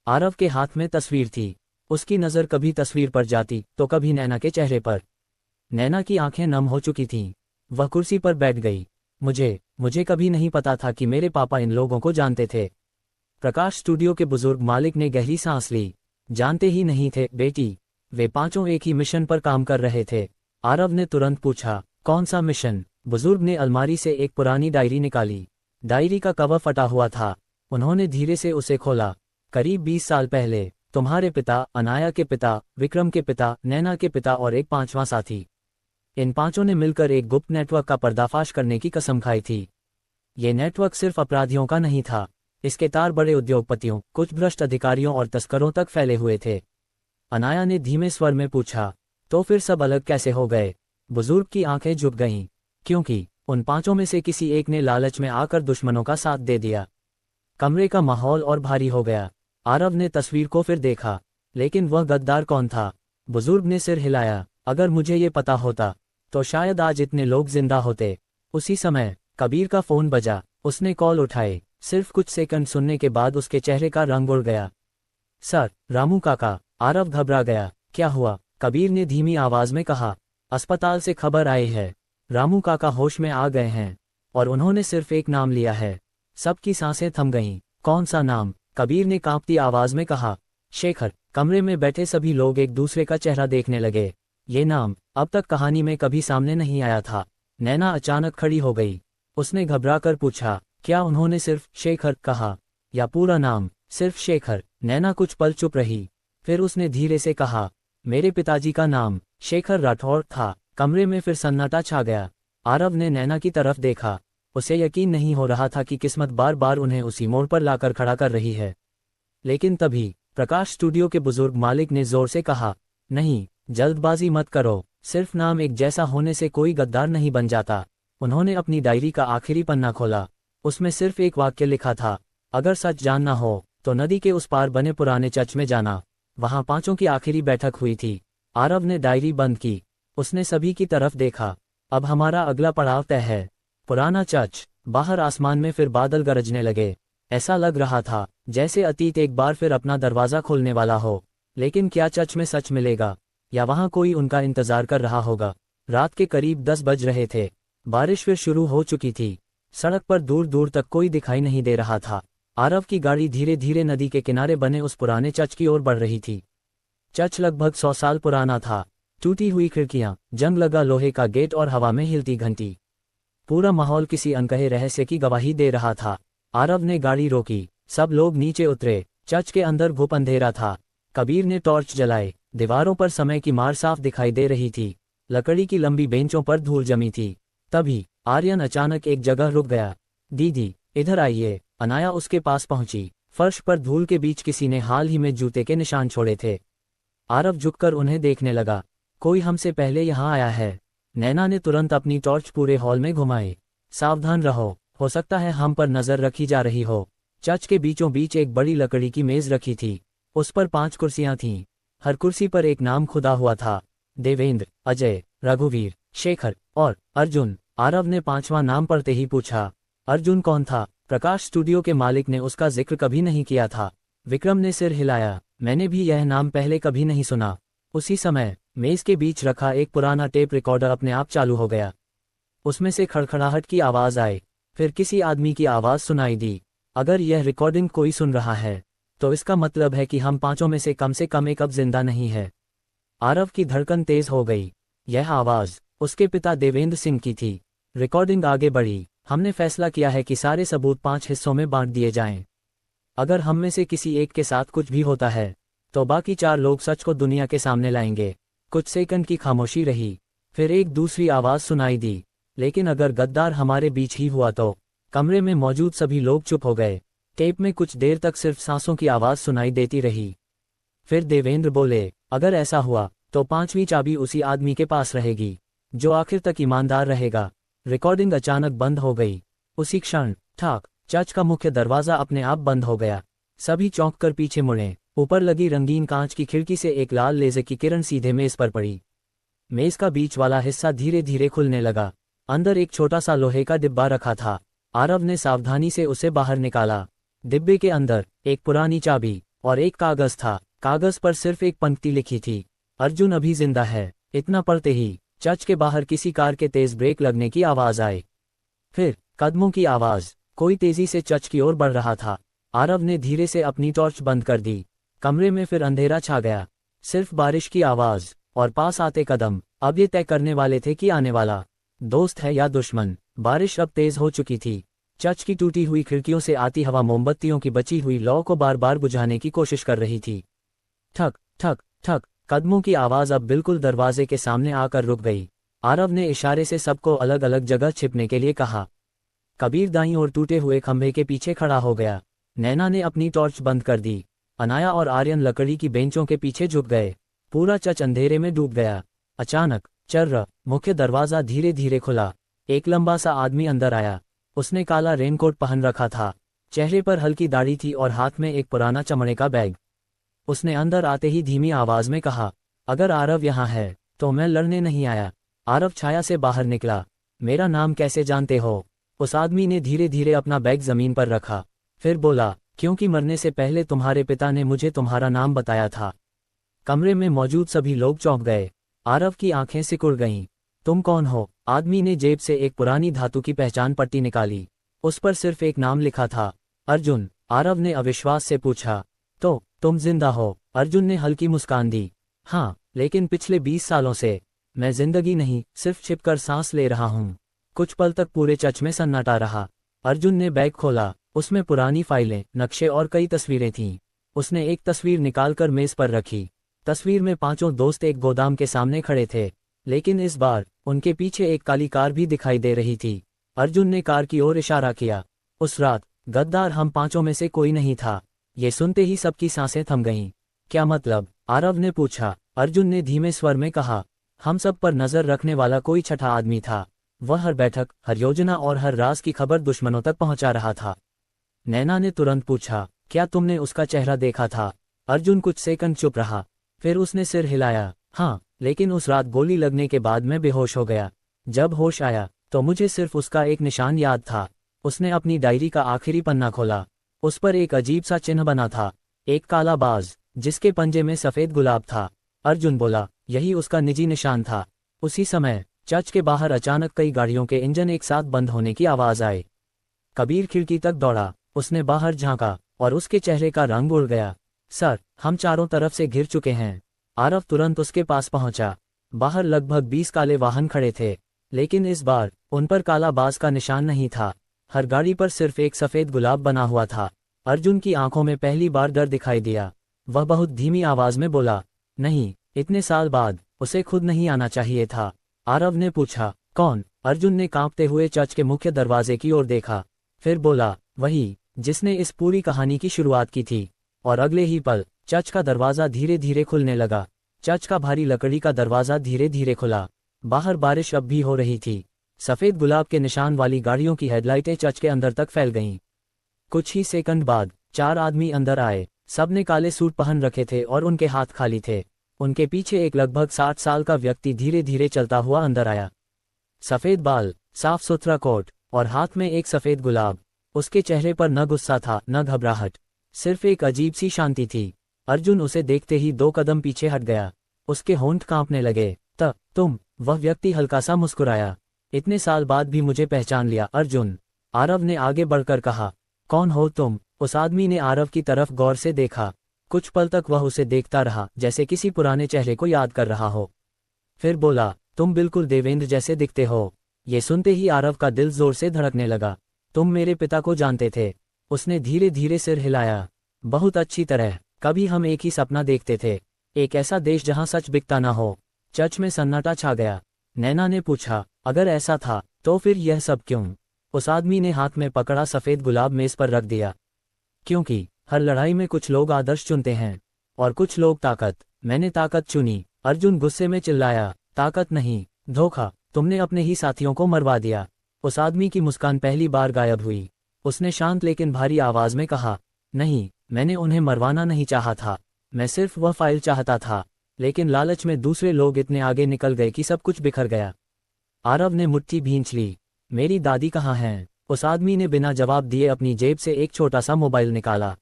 आरव के हाथ में तस्वीर थी। उसकी नज़र कभी तस्वीर पर जाती तो कभी नैना के चेहरे पर। नैना की आंखें नम हो चुकी थीं। वह कुर्सी पर बैठ गई। मुझे कभी नहीं पता था कि मेरे पापा इन लोगों को जानते थे। प्रकाश स्टूडियो के बुजुर्ग मालिक ने गहरी सांस ली। जानते ही नहीं थे बेटी। वे पांचों एक ही मिशन पर काम कर रहे थे। आरव ने तुरंत पूछा, कौन सा मिशन? बुजुर्ग ने अलमारी से एक पुरानी डायरी निकाली। डायरी का कवर फटा हुआ था। उन्होंने धीरे से उसे खोला। करीब 20 साल पहले तुम्हारे पिता, अनाया के पिता, विक्रम के पिता, नैना के पिता और एक 5वां साथी, इन पांचों ने मिलकर एक गुप्त नेटवर्क का पर्दाफाश करने की कसम खाई थी। ये नेटवर्क सिर्फ अपराधियों का नहीं था। इसके तार बड़े उद्योगपतियों, कुछ भ्रष्ट अधिकारियों और तस्करों तक फैले हुए थे। अनाया ने धीमे स्वर में पूछा, तो फिर सब अलग कैसे हो गए? बुजुर्ग की आंखें झुक गईं, क्योंकि उन पांचों में से किसी एक ने लालच में आकर दुश्मनों का साथ दे दिया। कमरे का माहौल और भारी हो गया। आरव ने तस्वीर को फिर देखा, लेकिन वह गद्दार कौन था? बुजुर्ग ने सिर हिलाया, अगर मुझे ये पता होता तो शायद आज इतने लोग जिंदा होते। उसी समय कबीर का फोन बजा। उसने कॉल उठाई। सिर्फ कुछ सेकंड सुनने के बाद उसके चेहरे का रंग उड़ गया। सर, रामू काका। आरव घबरा गया। क्या हुआ? कबीर ने धीमी आवाज में कहा। अस्पताल से खबर आई है, रामू काका होश में आ गए हैं, और उन्होंने सिर्फ एक नाम लिया है। सबकी सांसें थम गईं। कौन सा नाम? कबीर ने कांपती आवाज में कहा, शेखर। कमरे में बैठे सभी लोग एक दूसरे का चेहरा देखने लगे। ये नाम अब तक कहानी में कभी सामने नहीं आया था। नैना अचानक खड़ी हो गई। उसने घबराकर पूछा, क्या उन्होंने सिर्फ शेखर कहा, या पूरा नाम? सिर्फ शेखर। नैना कुछ पल चुप रही, फिर उसने धीरे से कहा, मेरे पिताजी का नाम शेखर राठौड़ था। कमरे में फिर सन्नाटा छा गया। आरव ने नैना की तरफ देखा। उसे यकीन नहीं हो रहा था कि किस्मत बार बार उन्हें उसी मोड़ पर लाकर खड़ा कर रही है। लेकिन तभी प्रकाश स्टूडियो के बुजुर्ग मालिक ने जोर से कहा, नहीं, जल्दबाजी मत करो। सिर्फ नाम एक जैसा होने से कोई गद्दार नहीं बन जाता। उन्होंने अपनी डायरी का आखिरी पन्ना खोला। उसमें सिर्फ एक वाक्य लिखा था, अगर सच जानना हो तो नदी के उस पार बने पुराने चर्च में जाना। वहां पांचों की आखिरी बैठक हुई थी। आरव ने डायरी बंद की। उसने सभी की तरफ देखा। अब हमारा अगला पड़ाव तय है। पुराना चर्च। बाहर आसमान में फिर बादल गरजने लगे। ऐसा लग रहा था जैसे अतीत एक बार फिर अपना दरवाजा खोलने वाला हो। लेकिन क्या चर्च में सच मिलेगा, या वहां कोई उनका इंतजार कर रहा होगा? रात के करीब 10 बज रहे थे। बारिश फिर शुरू हो चुकी थी। सड़क पर दूर दूर तक कोई दिखाई नहीं दे रहा था। आरव की गाड़ी धीरे धीरे नदी के किनारे बने उस पुराने चर्च की ओर बढ़ रही थी। चर्च लगभग 100 साल पुराना था। टूटी हुई खिड़कियां, जंग लगा लोहे का गेट और हवा में हिलती घंटी। पूरा माहौल किसी अनकहे रहस्य की गवाही दे रहा था। आरव ने गाड़ी रोकी। सब लोग नीचे उतरे। चर्च के अंदर घुप अंधेरा था। कबीर ने टॉर्च जलाए। दीवारों पर समय की मार साफ दिखाई दे रही थी। लकड़ी की लंबी बेंचों पर धूल जमी थी। तभी आर्यन अचानक एक जगह रुक गया। दीदी, इधर आइए। अनाया उसके पास पहुंची। फर्श पर धूल के बीच किसी ने हाल ही में जूते के निशान छोड़े थे। आरव झुककर उन्हें देखने लगा। कोई हमसे पहले यहाँ आया है। नैना ने तुरंत अपनी टॉर्च पूरे हॉल में घुमाई। सावधान रहो, हो सकता है हम पर नजर रखी जा रही हो। चर्च के बीचों बीच एक बड़ी लकड़ी की मेज रखी थी। उस पर 5 कुर्सियां थीं। हर कुर्सी पर एक नाम खुदा हुआ था, देवेंद्र, अजय, रघुवीर, शेखर और अर्जुन। आरव ने 5वां नाम पढ़ते ही पूछा, अर्जुन कौन था? प्रकाश स्टूडियो के मालिक ने उसका जिक्र कभी नहीं किया था। विक्रम ने सिर हिलाया, मैंने भी यह नाम पहले कभी नहीं सुना। उसी समय मेज के बीच रखा एक पुराना टेप रिकॉर्डर अपने आप चालू हो गया। उसमें से खड़खड़ाहट की आवाज आई। फिर किसी आदमी की आवाज सुनाई दी, अगर यह रिकॉर्डिंग कोई सुन रहा है तो इसका मतलब है कि हम पांचों में से कम एक अब जिंदा नहीं है। आरव की धड़कन तेज हो गई। यह आवाज उसके पिता देवेंद्र सिंह की थी। रिकॉर्डिंग आगे बढ़ी। हमने फैसला किया है कि सारे सबूत 5 हिस्सों में बांट दिए जाएं। अगर हम में से किसी एक के साथ कुछ भी होता है तो बाकी 4 लोग सच को दुनिया के सामने लाएंगे। कुछ सेकंड की खामोशी रही, फिर एक दूसरी आवाज़ सुनाई दी, लेकिन अगर गद्दार हमारे बीच ही हुआ तो। कमरे में मौजूद सभी लोग चुप हो गए। टेप में कुछ देर तक सिर्फ सांसों की आवाज़ सुनाई देती रही। फिर देवेंद्र बोले, अगर ऐसा हुआ तो 5वीं चाबी उसी आदमी के पास रहेगी जो आखिर तक ईमानदार रहेगा। रिकॉर्डिंग अचानक बंद हो गई। उसी क्षण ठाक चर्च का मुख्य दरवाज़ा अपने आप बंद हो गया। सभी चौंक कर पीछे मुड़े। ऊपर लगी रंगीन कांच की खिड़की से एक लाल लेज़र की किरण सीधे मेज़ पर पड़ी। मेज़ का बीच वाला हिस्सा धीरे धीरे खुलने लगा। अंदर एक छोटा सा लोहे का डिब्बा रखा था। आरव ने सावधानी से उसे बाहर निकाला। डिब्बे के अंदर एक पुरानी चाबी और एक कागज़ था। कागज़ पर सिर्फ एक पंक्ति लिखी थी, अर्जुन अभी जिंदा है। इतना पढ़ते ही चर्च के बाहर किसी कार के तेज ब्रेक लगने की आवाज़ आई। फिर कदमों की आवाज़। कोई तेजी से चर्च की ओर बढ़ रहा था। आरव ने धीरे से अपनी टॉर्च बंद कर दी। कमरे में फिर अंधेरा छा गया, सिर्फ बारिश की आवाज़ और पास आते कदम। अब ये तय करने वाले थे कि आने वाला दोस्त है या दुश्मन। बारिश अब तेज हो चुकी थी। चर्च की टूटी हुई खिड़कियों से आती हवा मोमबत्तियों की बची हुई लौ को बार बार बुझाने की कोशिश कर रही थी। ठक ठक ठक कदमों की आवाज़ अब बिल्कुल दरवाजे के सामने आकर रुक गई। आरव ने इशारे से सबको अलग अलग जगह छिपने के लिए कहा। कबीर दाईं और टूटे हुए खंभे के पीछे खड़ा हो गया। नैना ने अपनी टॉर्च बंद कर दी। अनाया और आर्यन लकड़ी की बेंचों के पीछे झुक गए। पूरा चर्च अंधेरे में डूब गया। अचानक चर्र मुख्य दरवाज़ा धीरे धीरे खुला। एक लंबा सा आदमी अंदर आया। उसने काला रेनकोट पहन रखा था, चेहरे पर हल्की दाढ़ी थी और हाथ में एक पुराना चमड़े का बैग। उसने अंदर आते ही धीमी आवाज़ में कहा, अगर आरव यहाँ है तो मैं लड़ने नहीं आया। आरव छाया से बाहर निकला। मेरा नाम कैसे जानते हो? उस आदमी ने धीरे धीरे अपना बैग जमीन पर रखा, फिर बोला, क्योंकि मरने से पहले तुम्हारे पिता ने मुझे तुम्हारा नाम बताया था। कमरे में मौजूद सभी लोग चौंक गए। आरव की आंखें सिकुड़ गईं। तुम कौन हो? आदमी ने जेब से एक पुरानी धातु की पहचान पट्टी निकाली। उस पर सिर्फ एक नाम लिखा था, अर्जुन। आरव ने अविश्वास से पूछा, तो तुम जिंदा हो? अर्जुन ने हल्की मुस्कान दी। हाँ, लेकिन पिछले 20 सालों से मैं जिंदगी नहीं, सिर्फ छिपकर सांस ले रहा हूँ। कुछ पल तक पूरे चर्च में सन्नाटा रहा। अर्जुन ने बैग खोला। उसमें पुरानी फाइलें, नक्शे और कई तस्वीरें थीं। उसने एक तस्वीर निकालकर मेज पर रखी। तस्वीर में 5 दोस्त एक गोदाम के सामने खड़े थे, लेकिन इस बार उनके पीछे एक काली कार भी दिखाई दे रही थी। अर्जुन ने कार की ओर इशारा किया। उस रात गद्दार हम 5 में से कोई नहीं था। ये सुनते ही सबकी सांसें थम गईं। क्या मतलब? आरव ने पूछा। अर्जुन ने धीमे स्वर में कहा, हम सब पर नजर रखने वाला कोई छठा आदमी था। वह हर बैठक, हर योजना और हर राज की खबर दुश्मनों तक पहुंचा रहा था। नैना ने तुरंत पूछा, क्या तुमने उसका चेहरा देखा था? अर्जुन कुछ सेकंड चुप रहा, फिर उसने सिर हिलाया। हाँ, लेकिन उस रात गोली लगने के बाद मैं बेहोश हो गया। जब होश आया तो मुझे सिर्फ उसका एक निशान याद था। उसने अपनी डायरी का आखिरी पन्ना खोला। उस पर एक अजीब सा चिन्ह बना था, एक काला बाज जिसके पंजे में सफेद गुलाब था। अर्जुन बोला, यही उसका निजी निशान था। उसी समय चर्च के बाहर अचानक कई गाड़ियों के इंजन एक साथ बंद होने की आवाज आई। कबीर खिड़की तक दौड़ा। उसने बाहर झांका और उसके चेहरे का रंग उड़ गया। सर, हम चारों तरफ से घिर चुके हैं। आरव तुरंत उसके पास पहुंचा। बाहर लगभग 20 काले वाहन खड़े थे, लेकिन इस बार उन पर काला बाज का निशान नहीं था। हर गाड़ी पर सिर्फ एक सफेद गुलाब बना हुआ था। अर्जुन की आंखों में पहली बार डर दिखाई दिया। वह बहुत धीमी आवाज में बोला, नहीं, इतने साल बाद उसे खुद नहीं आना चाहिए था। आरव ने पूछा, कौन? अर्जुन ने कांपते हुए चर्च के मुख्य दरवाजे की ओर देखा, फिर बोला, वही जिसने इस पूरी कहानी की शुरुआत की थी। और अगले ही पल चर्च का दरवाजा धीरे धीरे खुलने लगा। चर्च का भारी लकड़ी का दरवाजा धीरे धीरे खुला। बाहर बारिश अब भी हो रही थी। सफेद गुलाब के निशान वाली गाड़ियों की हेडलाइटें चर्च के अंदर तक फैल गईं। कुछ ही सेकंड बाद 4 आदमी अंदर आए। सबने काले सूट पहन रखे थे और उनके हाथ खाली थे। उनके पीछे एक लगभग 60 साल का व्यक्ति धीरे धीरे चलता हुआ अंदर आया। सफेद बाल, साफ सुथरा कोट और हाथ में एक सफेद गुलाब। उसके चेहरे पर न गुस्सा था न घबराहट, सिर्फ एक अजीब सी शांति थी। अर्जुन उसे देखते ही 2 कदम पीछे हट गया। उसके होंठ कांपने लगे। तुम? वह व्यक्ति हल्का सा मुस्कुराया। इतने साल बाद भी मुझे पहचान लिया, अर्जुन? आरव ने आगे बढ़कर कहा। कौन हो तुम? उस आदमी ने आरव की तरफ गौर से देखा। कुछ पल तक वह उसे देखता रहा, जैसे किसी पुराने चेहरे को याद कर रहा हो। फिर बोला, तुम बिल्कुल देवेंद्र जैसे दिखते हो। ये सुनते ही आरव का दिल जोर से धड़कने लगा। तुम मेरे पिता को जानते थे? उसने धीरे धीरे सिर हिलाया। बहुत अच्छी तरह। कभी हम एक ही सपना देखते थे, एक ऐसा देश जहां सच बिकता ना हो। चर्च में सन्नाटा छा गया। नैना ने पूछा, अगर ऐसा था तो फिर यह सब क्यों? उस आदमी ने हाथ में पकड़ा सफेद गुलाब मेज पर रख दिया। क्योंकि हर लड़ाई में कुछ लोग आदर्श चुनते हैं और कुछ लोग ताकत। मैंने ताकत चुनी। अर्जुन गुस्से में चिल्लाया, ताकत नहीं, धोखा। तुमने अपने ही साथियों को मरवा दिया। उस आदमी की मुस्कान पहली बार गायब हुई। उसने शांत लेकिन भारी आवाज में कहा, नहीं, मैंने उन्हें मरवाना नहीं चाहा था। मैं सिर्फ वह फाइल चाहता था। लेकिन लालच में दूसरे लोग इतने आगे निकल गए कि सब कुछ बिखर गया। आरव ने मुट्ठी भींच ली। मेरी दादी कहाँ हैं? उस आदमी ने बिना जवाब दिए अपनी जेब से एक छोटा सा मोबाइल निकाला।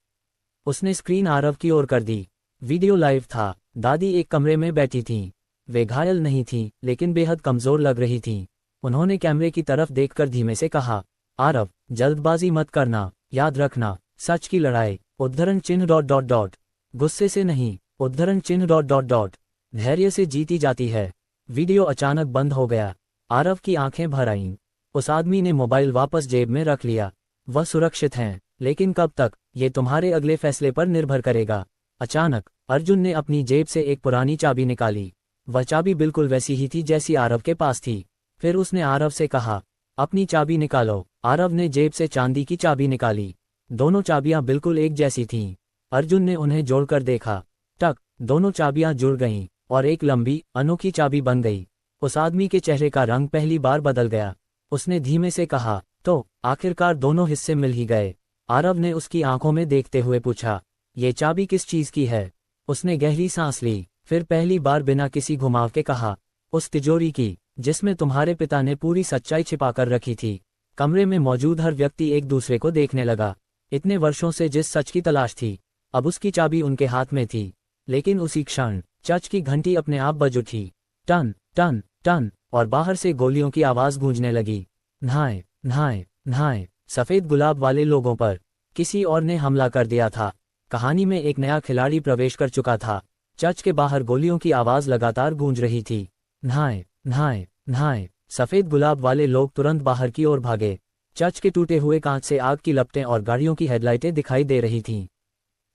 उसने स्क्रीन आरव की ओर कर दी। वीडियो लाइव था। दादी एक कमरे में बैठी थीं। वे घायल नहीं थीं, लेकिन बेहद कमजोर लग रही थीं। उन्होंने कैमरे की तरफ देखकर धीमे से कहा, आरव, जल्दबाजी मत करना, याद रखना, सच की लड़ाई उद्धरण चिन्ह डॉट डॉट डॉट गुस्से से नहीं, उद्धरण चिन्ह डॉट डॉट डॉट धैर्य से जीती जाती है। वीडियो अचानक बंद हो गया। आरव की आंखें भर आईं। उस आदमी ने मोबाइल वापस जेब में रख लिया। वह सुरक्षित हैं, लेकिन कब तक, ये तुम्हारे अगले फैसले पर निर्भर करेगा। अचानक अर्जुन ने अपनी जेब से एक पुरानी चाबी निकाली। वह चाबी बिल्कुल वैसी ही थी जैसी आरव के पास थी। फिर उसने आरव से कहा, अपनी चाबी निकालो। आरव ने जेब से चांदी की चाबी निकाली। दोनों चाबियां बिल्कुल एक जैसी थीं। अर्जुन ने उन्हें जोड़कर देखा। टक, दोनों चाबियां जुड़ गईं और एक लंबी, अनोखी चाबी बन गई। उस आदमी के चेहरे का रंग पहली बार बदल गया। उसने धीमे से कहा, तो आखिरकार दोनों हिस्से मिल ही गए। आरव ने उसकी आंखों में देखते हुए पूछा, ये चाबी किस चीज की है? उसने गहरी सांस ली, फिर पहली बार बिना किसी घुमाव के कहा, उस तिजोरी की, जिसमें तुम्हारे पिता ने पूरी सच्चाई छिपाकर रखी थी। कमरे में मौजूद हर व्यक्ति एक दूसरे को देखने लगा। इतने वर्षों से जिस सच की तलाश थी, अब उसकी चाबी उनके हाथ में थी। लेकिन उसी क्षण चर्च की घंटी अपने आप बज उठी। टन टन टन, और बाहर से गोलियों की आवाज गूंजने लगी। नहाए नहाए नहाए, सफेद गुलाब वाले लोगों पर किसी और ने हमला कर दिया था। कहानी में एक नया खिलाड़ी प्रवेश कर चुका था। चर्च के बाहर गोलियों की आवाज लगातार गूंज रही थी। नहाए नहाए नहाए, सफेद गुलाब वाले लोग तुरंत बाहर की ओर भागे। चर्च के टूटे हुए कांच से आग की लपटें और गाड़ियों की हेडलाइटें दिखाई दे रही थीं।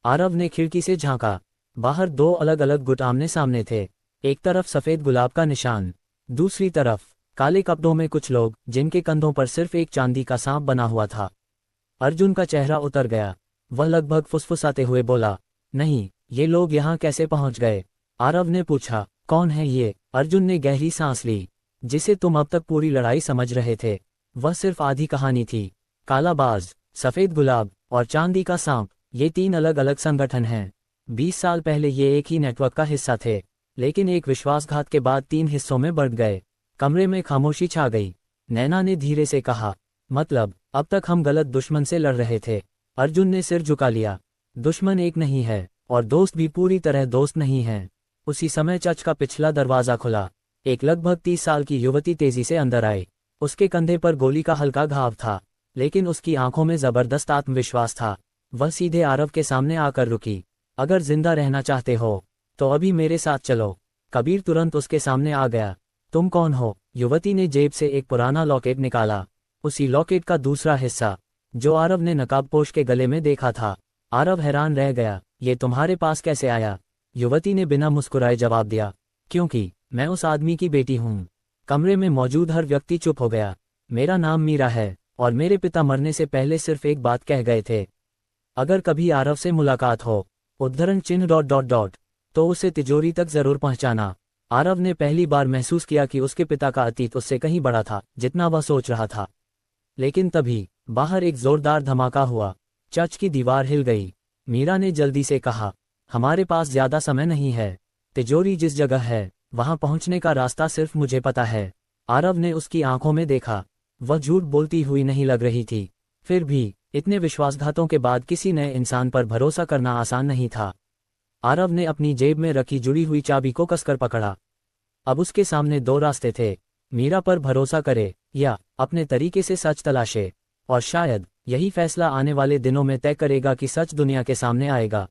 आरव ने खिड़की से झांका। बाहर दो अलग अलग गुट आमने सामने थे। एक तरफ सफेद गुलाब का निशान, दूसरी तरफ काले कपड़ों में कुछ लोग, जिनके कंधों पर सिर्फ एक चांदी का सांप बना हुआ था। अर्जुन का चेहरा उतर गया। वह लगभग फुसफुसाते हुए बोला, नहीं, ये लोग यहाँ कैसे पहुंच गए? आरव ने पूछा, कौन है ये? अर्जुन ने गहरी सांस ली। जिसे तुम अब तक पूरी लड़ाई समझ रहे थे, वह सिर्फ आधी कहानी थी। कालाबाज, सफेद गुलाब और चांदी का सांप, ये तीन अलग अलग संगठन हैं। 20 साल पहले ये एक ही नेटवर्क का हिस्सा थे, लेकिन एक विश्वासघात के बाद 3 हिस्सों में बढ़ गए। कमरे में खामोशी छा गई। नैना ने धीरे से कहा, मतलब अब तक हम गलत दुश्मन से लड़ रहे थे। अर्जुन ने सिर झुका लिया। दुश्मन एक नहीं है, और दोस्त भी पूरी तरह दोस्त नहीं हैं। उसी समय चर्च का पिछला दरवाजा खुला। एक लगभग 30 साल की युवती तेजी से अंदर आई। उसके कंधे पर गोली का हल्का घाव था, लेकिन उसकी आंखों में जबरदस्त आत्मविश्वास था। वह सीधे आरव के सामने आकर रुकी। अगर जिंदा रहना चाहते हो तो अभी मेरे साथ चलो। कबीर तुरंत उसके सामने आ गया। तुम कौन हो? युवती ने जेब से एक पुराना लॉकेट निकाला। उसी लॉकेट का दूसरा हिस्सा, जो आरव ने नकाबपोश के गले में देखा था। आरव हैरान रह गया, ये तुम्हारे पास कैसे आया? युवती ने बिना मुस्कुराए जवाब दिया, क्योंकि मैं उस आदमी की बेटी हूँ। कमरे में मौजूद हर व्यक्ति चुप हो गया। मेरा नाम मीरा है, और मेरे पिता मरने से पहले सिर्फ एक बात कह गए थे, अगर कभी आरव से मुलाकात हो, उद्धरण चिन्ह डॉट डॉट डॉट, तो उसे तिजोरी तक जरूर पहुंचाना। आरव ने पहली बार महसूस किया कि उसके पिता का अतीत उससे कहीं बड़ा था जितना वह सोच रहा था। लेकिन तभी बाहर एक जोरदार धमाका हुआ। चर्च की दीवार हिल गई। मीरा ने जल्दी से कहा, हमारे पास ज्यादा समय नहीं है। तिजोरी जिस जगह है, वहां पहुंचने का रास्ता सिर्फ मुझे पता है। आरव ने उसकी आंखों में देखा। वह झूठ बोलती हुई नहीं लग रही थी। फिर भी इतने विश्वासघातों के बाद किसी नए इंसान पर भरोसा करना आसान नहीं था। आरव ने अपनी जेब में रखी जुड़ी हुई चाबी को कसकर पकड़ा। अब उसके सामने 2 रास्ते थे, मीरा पर भरोसा करे या अपने तरीके से सच तलाशे। और शायद यही फैसला आने वाले दिनों में तय करेगा कि सच दुनिया के सामने आएगा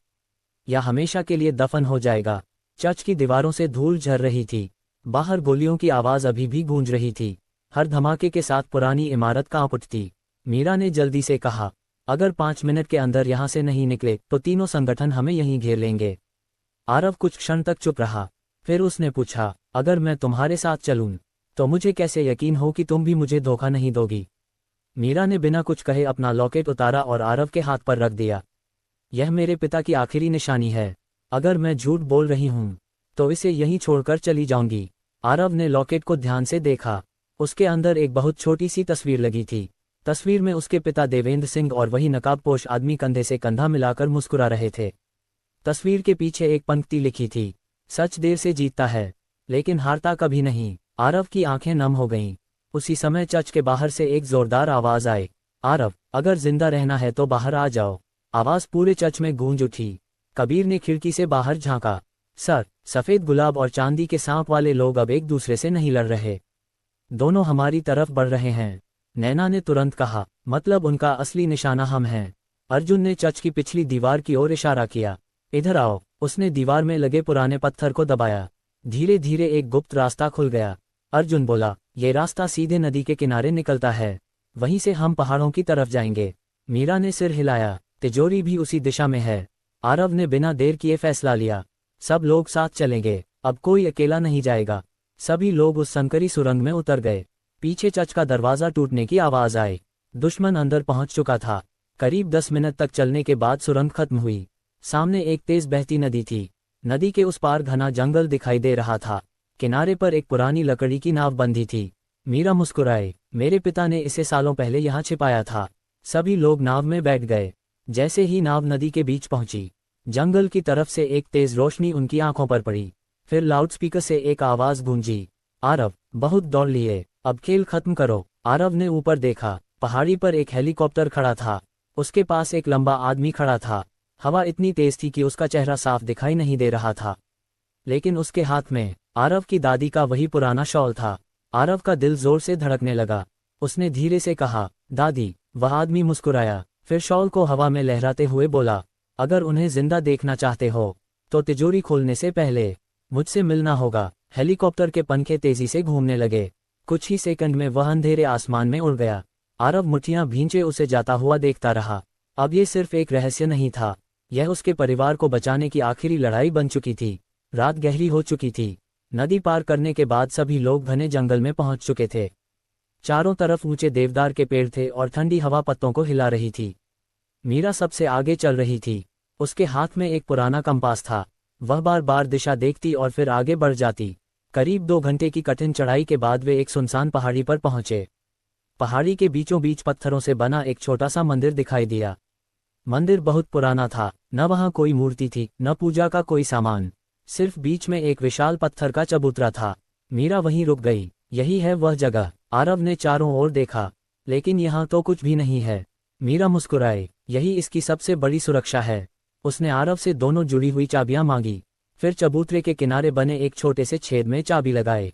या हमेशा के लिए दफन हो जाएगा। चर्च की दीवारों से धूल झर रही थी। बाहर गोलियों की आवाज़ अभी भी गूंज रही थी। हर धमाके के साथ पुरानी इमारत कांप उठती। मीरा ने जल्दी से कहा, अगर 5 मिनट के अंदर यहाँ से नहीं निकले तो तीनों संगठन हमें यहीं घेर लेंगे। आरव कुछ क्षण तक चुप रहा, फिर उसने पूछा, अगर मैं तुम्हारे साथ चलूं तो मुझे कैसे यकीन हो कि तुम भी मुझे धोखा नहीं दोगी? मीरा ने बिना कुछ कहे अपना लॉकेट उतारा और आरव के हाथ पर रख दिया। यह मेरे पिता की आखिरी निशानी है। अगर मैं झूठ बोल रही हूं तो इसे यहीं छोड़कर चली जाऊंगी। आरव ने लॉकेट को ध्यान से देखा। उसके अंदर एक बहुत छोटी सी तस्वीर लगी थी। तस्वीर में उसके पिता देवेंद्र सिंह और वही नकाबपोश आदमी कंधे से कंधा मिलाकर मुस्कुरा रहे थे। तस्वीर के पीछे एक पंक्ति लिखी थी, सच देर से जीतता है लेकिन हारता कभी नहीं। आरव की आंखें नम हो गईं। उसी समय चर्च के बाहर से एक जोरदार आवाज आई, आरव, अगर जिंदा रहना है तो बाहर आ जाओ। आवाज पूरे चर्च में गूंज उठी। कबीर ने खिड़की से बाहर झांका। सर, सफेद गुलाब और चांदी के सांप वाले लोग अब एक दूसरे से नहीं लड़ रहे, दोनों हमारी तरफ बढ़ रहे हैं। नैना ने तुरंत कहा, मतलब उनका असली निशाना हम हैं। अर्जुन ने चर्च की पिछली दीवार की ओर इशारा किया। इधर आओ। उसने दीवार में लगे पुराने पत्थर को दबाया। धीरे धीरे एक गुप्त रास्ता खुल गया। अर्जुन बोला, ये रास्ता सीधे नदी के किनारे निकलता है, वहीं से हम पहाड़ों की तरफ जाएंगे। मीरा ने सिर हिलाया। तिजोरी भी उसी दिशा में है। आरव ने बिना देर किए फैसला लिया, सब लोग साथ चलेंगे, अब कोई अकेला नहीं जाएगा। सभी लोग उस संकरी सुरंग में उतर गए। पीछे चर्च का दरवाजा टूटने की आवाज आई। दुश्मन अंदर पहुंच चुका था। करीब 10 मिनट तक चलने के बाद सुरंग खत्म हुई। सामने एक तेज बहती नदी थी। नदी के उस पार घना जंगल दिखाई दे रहा था। किनारे पर एक पुरानी लकड़ी की नाव बंधी थी। मीरा मुस्कुराए, मेरे पिता ने इसे सालों पहले यहाँ छिपाया था। सभी लोग नाव में बैठ गए। जैसे ही नाव नदी के बीच पहुंची, जंगल की तरफ से एक तेज रोशनी उनकी आंखों पर पड़ी। फिर लाउडस्पीकर से एक आवाज गूंजी, आरव, बहुत दौड़ लिए, अब खेल खत्म करो। आरव ने ऊपर देखा। पहाड़ी पर एक हेलीकॉप्टर खड़ा था। उसके पास एक लंबा आदमी खड़ा था। हवा इतनी तेज थी कि उसका चेहरा साफ दिखाई नहीं दे रहा था, लेकिन उसके हाथ में आरव की दादी का वही पुराना शॉल था। आरव का दिल जोर से धड़कने लगा। उसने धीरे से कहा, दादी। वह आदमी मुस्कुराया, फिर शॉल को हवा में लहराते हुए बोला, अगर उन्हें जिंदा देखना चाहते हो तो तिजोरी खोलने से पहले मुझसे मिलना होगा। हेलीकॉप्टर के पंखे तेजी से घूमने लगे। कुछ ही सेकंड में वह अंधेरे आसमान में उड़ गया। आरव मुट्ठियां भींचे उसे जाता हुआ देखता रहा। अब ये सिर्फ एक रहस्य नहीं था, यह उसके परिवार को बचाने की आखिरी लड़ाई बन चुकी थी। रात गहरी हो चुकी थी। नदी पार करने के बाद सभी लोग घने जंगल में पहुंच चुके थे। चारों तरफ ऊंचे देवदार के पेड़ थे और ठंडी हवा पत्तों को हिला रही थी। मीरा सबसे आगे चल रही थी। उसके हाथ में एक पुराना कंपास था। वह बार बार दिशा देखती और फिर आगे बढ़ जाती। करीब 2 घंटे की कठिन चढ़ाई के बाद वे एक सुनसान पहाड़ी पर पहुंचे। पहाड़ी के बीचों बीच पत्थरों से बना एक छोटा सा मंदिर दिखाई दिया। मंदिर बहुत पुराना था। न वहां कोई मूर्ति थी, न पूजा का कोई सामान, सिर्फ बीच में एक विशाल पत्थर का चबूतरा था। मीरा वहीं रुक गई। यही है वह जगह। आरव ने चारों ओर देखा, लेकिन यहाँ तो कुछ भी नहीं है। मीरा मुस्कुराए, यही इसकी सबसे बड़ी सुरक्षा है। उसने आरव से दोनों जुड़ी हुई चाबियां मांगी, फिर चबूतरे के किनारे बने एक छोटे से छेद में चाबी लगाए।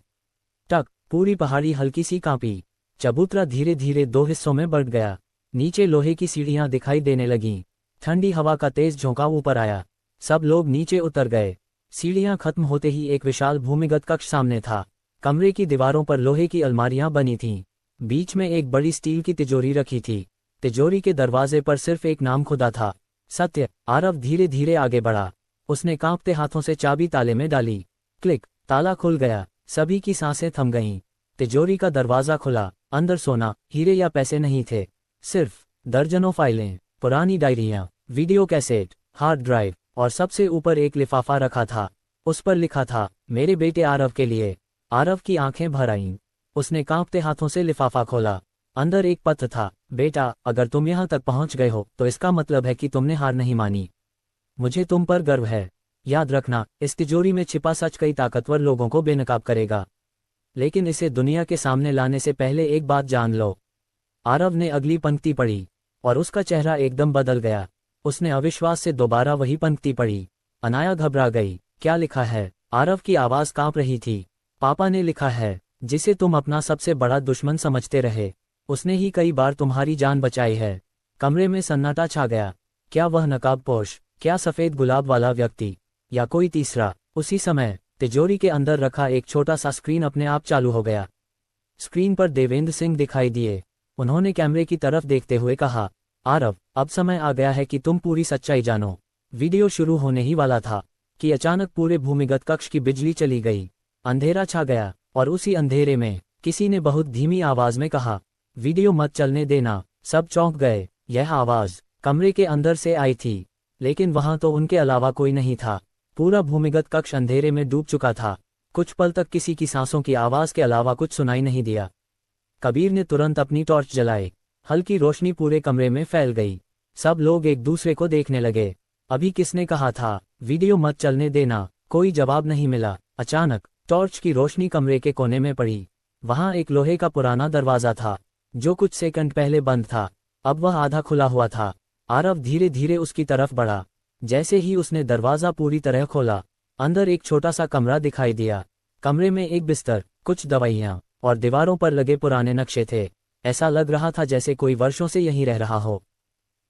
टक, पूरी पहाड़ी हल्की सी कांपी। चबूतरा धीरे धीरे 2 हिस्सों में बढ़ गया। नीचे लोहे की सीढ़ियां दिखाई देने लगीं। ठंडी हवा का तेज झोंका ऊपर आया। सब लोग नीचे उतर गए। सीढ़ियां खत्म होते ही एक विशाल भूमिगत कक्ष सामने था। कमरे की दीवारों पर लोहे की अलमारियां बनी थीं। बीच में एक बड़ी स्टील की तिजोरी रखी थी। तिजोरी के दरवाजे पर सिर्फ एक नाम खुदा था, सत्य। आरव धीरे धीरे आगे बढ़ा। उसने कांपते हाथों से चाबी ताले में डाली। क्लिक, ताला खुल गया। सभी की सांसें थम गईं। तिजोरी का दरवाजा खुला। अंदर सोना, हीरे या पैसे नहीं थे, सिर्फ दर्जनों फाइलें, पुरानी डायरियां, वीडियो कैसेट, हार्ड ड्राइव और सबसे ऊपर एक लिफाफा रखा था। उस पर लिखा था, मेरे बेटे आरव के लिए। आरव की आंखें भर आईं। उसने कांपते हाथों से लिफाफा खोला। अंदर एक पत्र था, बेटा, अगर तुम यहाँ तक पहुँच गए हो तो इसका मतलब है कि तुमने हार नहीं मानी। मुझे तुम पर गर्व है। याद रखना, इस तिजोरी में छिपा सच कई ताकतवर लोगों को बेनकाब करेगा, लेकिन इसे दुनिया के सामने लाने से पहले एक बात जान लो। आरव ने अगली पंक्ति पढ़ी और उसका चेहरा एकदम बदल गया। उसने अविश्वास से दोबारा वही पंक्ति पढ़ी। अनाया घबरा गई। क्या लिखा है? आरव की आवाज कांप रही थी। पापा ने लिखा है, जिसे तुम अपना सबसे बड़ा दुश्मन समझते रहे, उसने ही कई बार तुम्हारी जान बचाई है। कमरे में सन्नाटा छा गया। क्या वह नकाबपोश, क्या सफेद गुलाब वाला व्यक्ति, या कोई तीसरा? उसी समय तिजोरी के अंदर रखा एक छोटा सा स्क्रीन अपने आप चालू हो गया। स्क्रीन पर देवेंद्र सिंह दिखाई दिए। उन्होंने कैमरे की तरफ देखते हुए कहा, आरव, अब समय आ गया है कि तुम पूरी सच्चाई जानो। वीडियो शुरू होने ही वाला था कि अचानक पूरे भूमिगत कक्ष की बिजली चली गई। अंधेरा छा गया और उसी अंधेरे में किसी ने बहुत धीमी आवाज में कहा, वीडियो मत चलने देना। सब चौंक गए। यह आवाज कमरे के अंदर से आई थी, लेकिन वहां तो उनके अलावा कोई नहीं था। पूरा भूमिगत कक्ष अंधेरे में डूब चुका था। कुछ पल तक किसी की सांसों की आवाज के अलावा कुछ सुनाई नहीं दिया। कबीर ने तुरंत अपनी टॉर्च जलाई। हल्की रोशनी पूरे कमरे में फैल गई। सब लोग एक दूसरे को देखने लगे। अभी किसने कहा था, वीडियो मत चलने देना? कोई जवाब नहीं मिला। अचानक टॉर्च की रोशनी कमरे के कोने में पड़ी। वहां एक लोहे का पुराना दरवाजा था, जो कुछ सेकंड पहले बंद था। अब वह आधा खुला हुआ था। आरव धीरे धीरे उसकी तरफ बढ़ा। जैसे ही उसने दरवाजा पूरी तरह खोला, अंदर एक छोटा सा कमरा दिखाई दिया। कमरे में एक बिस्तर, कुछ दवाइयां और दीवारों पर लगे पुराने नक्शे थे। ऐसा लग रहा था जैसे कोई वर्षों से यहीं रह रहा हो।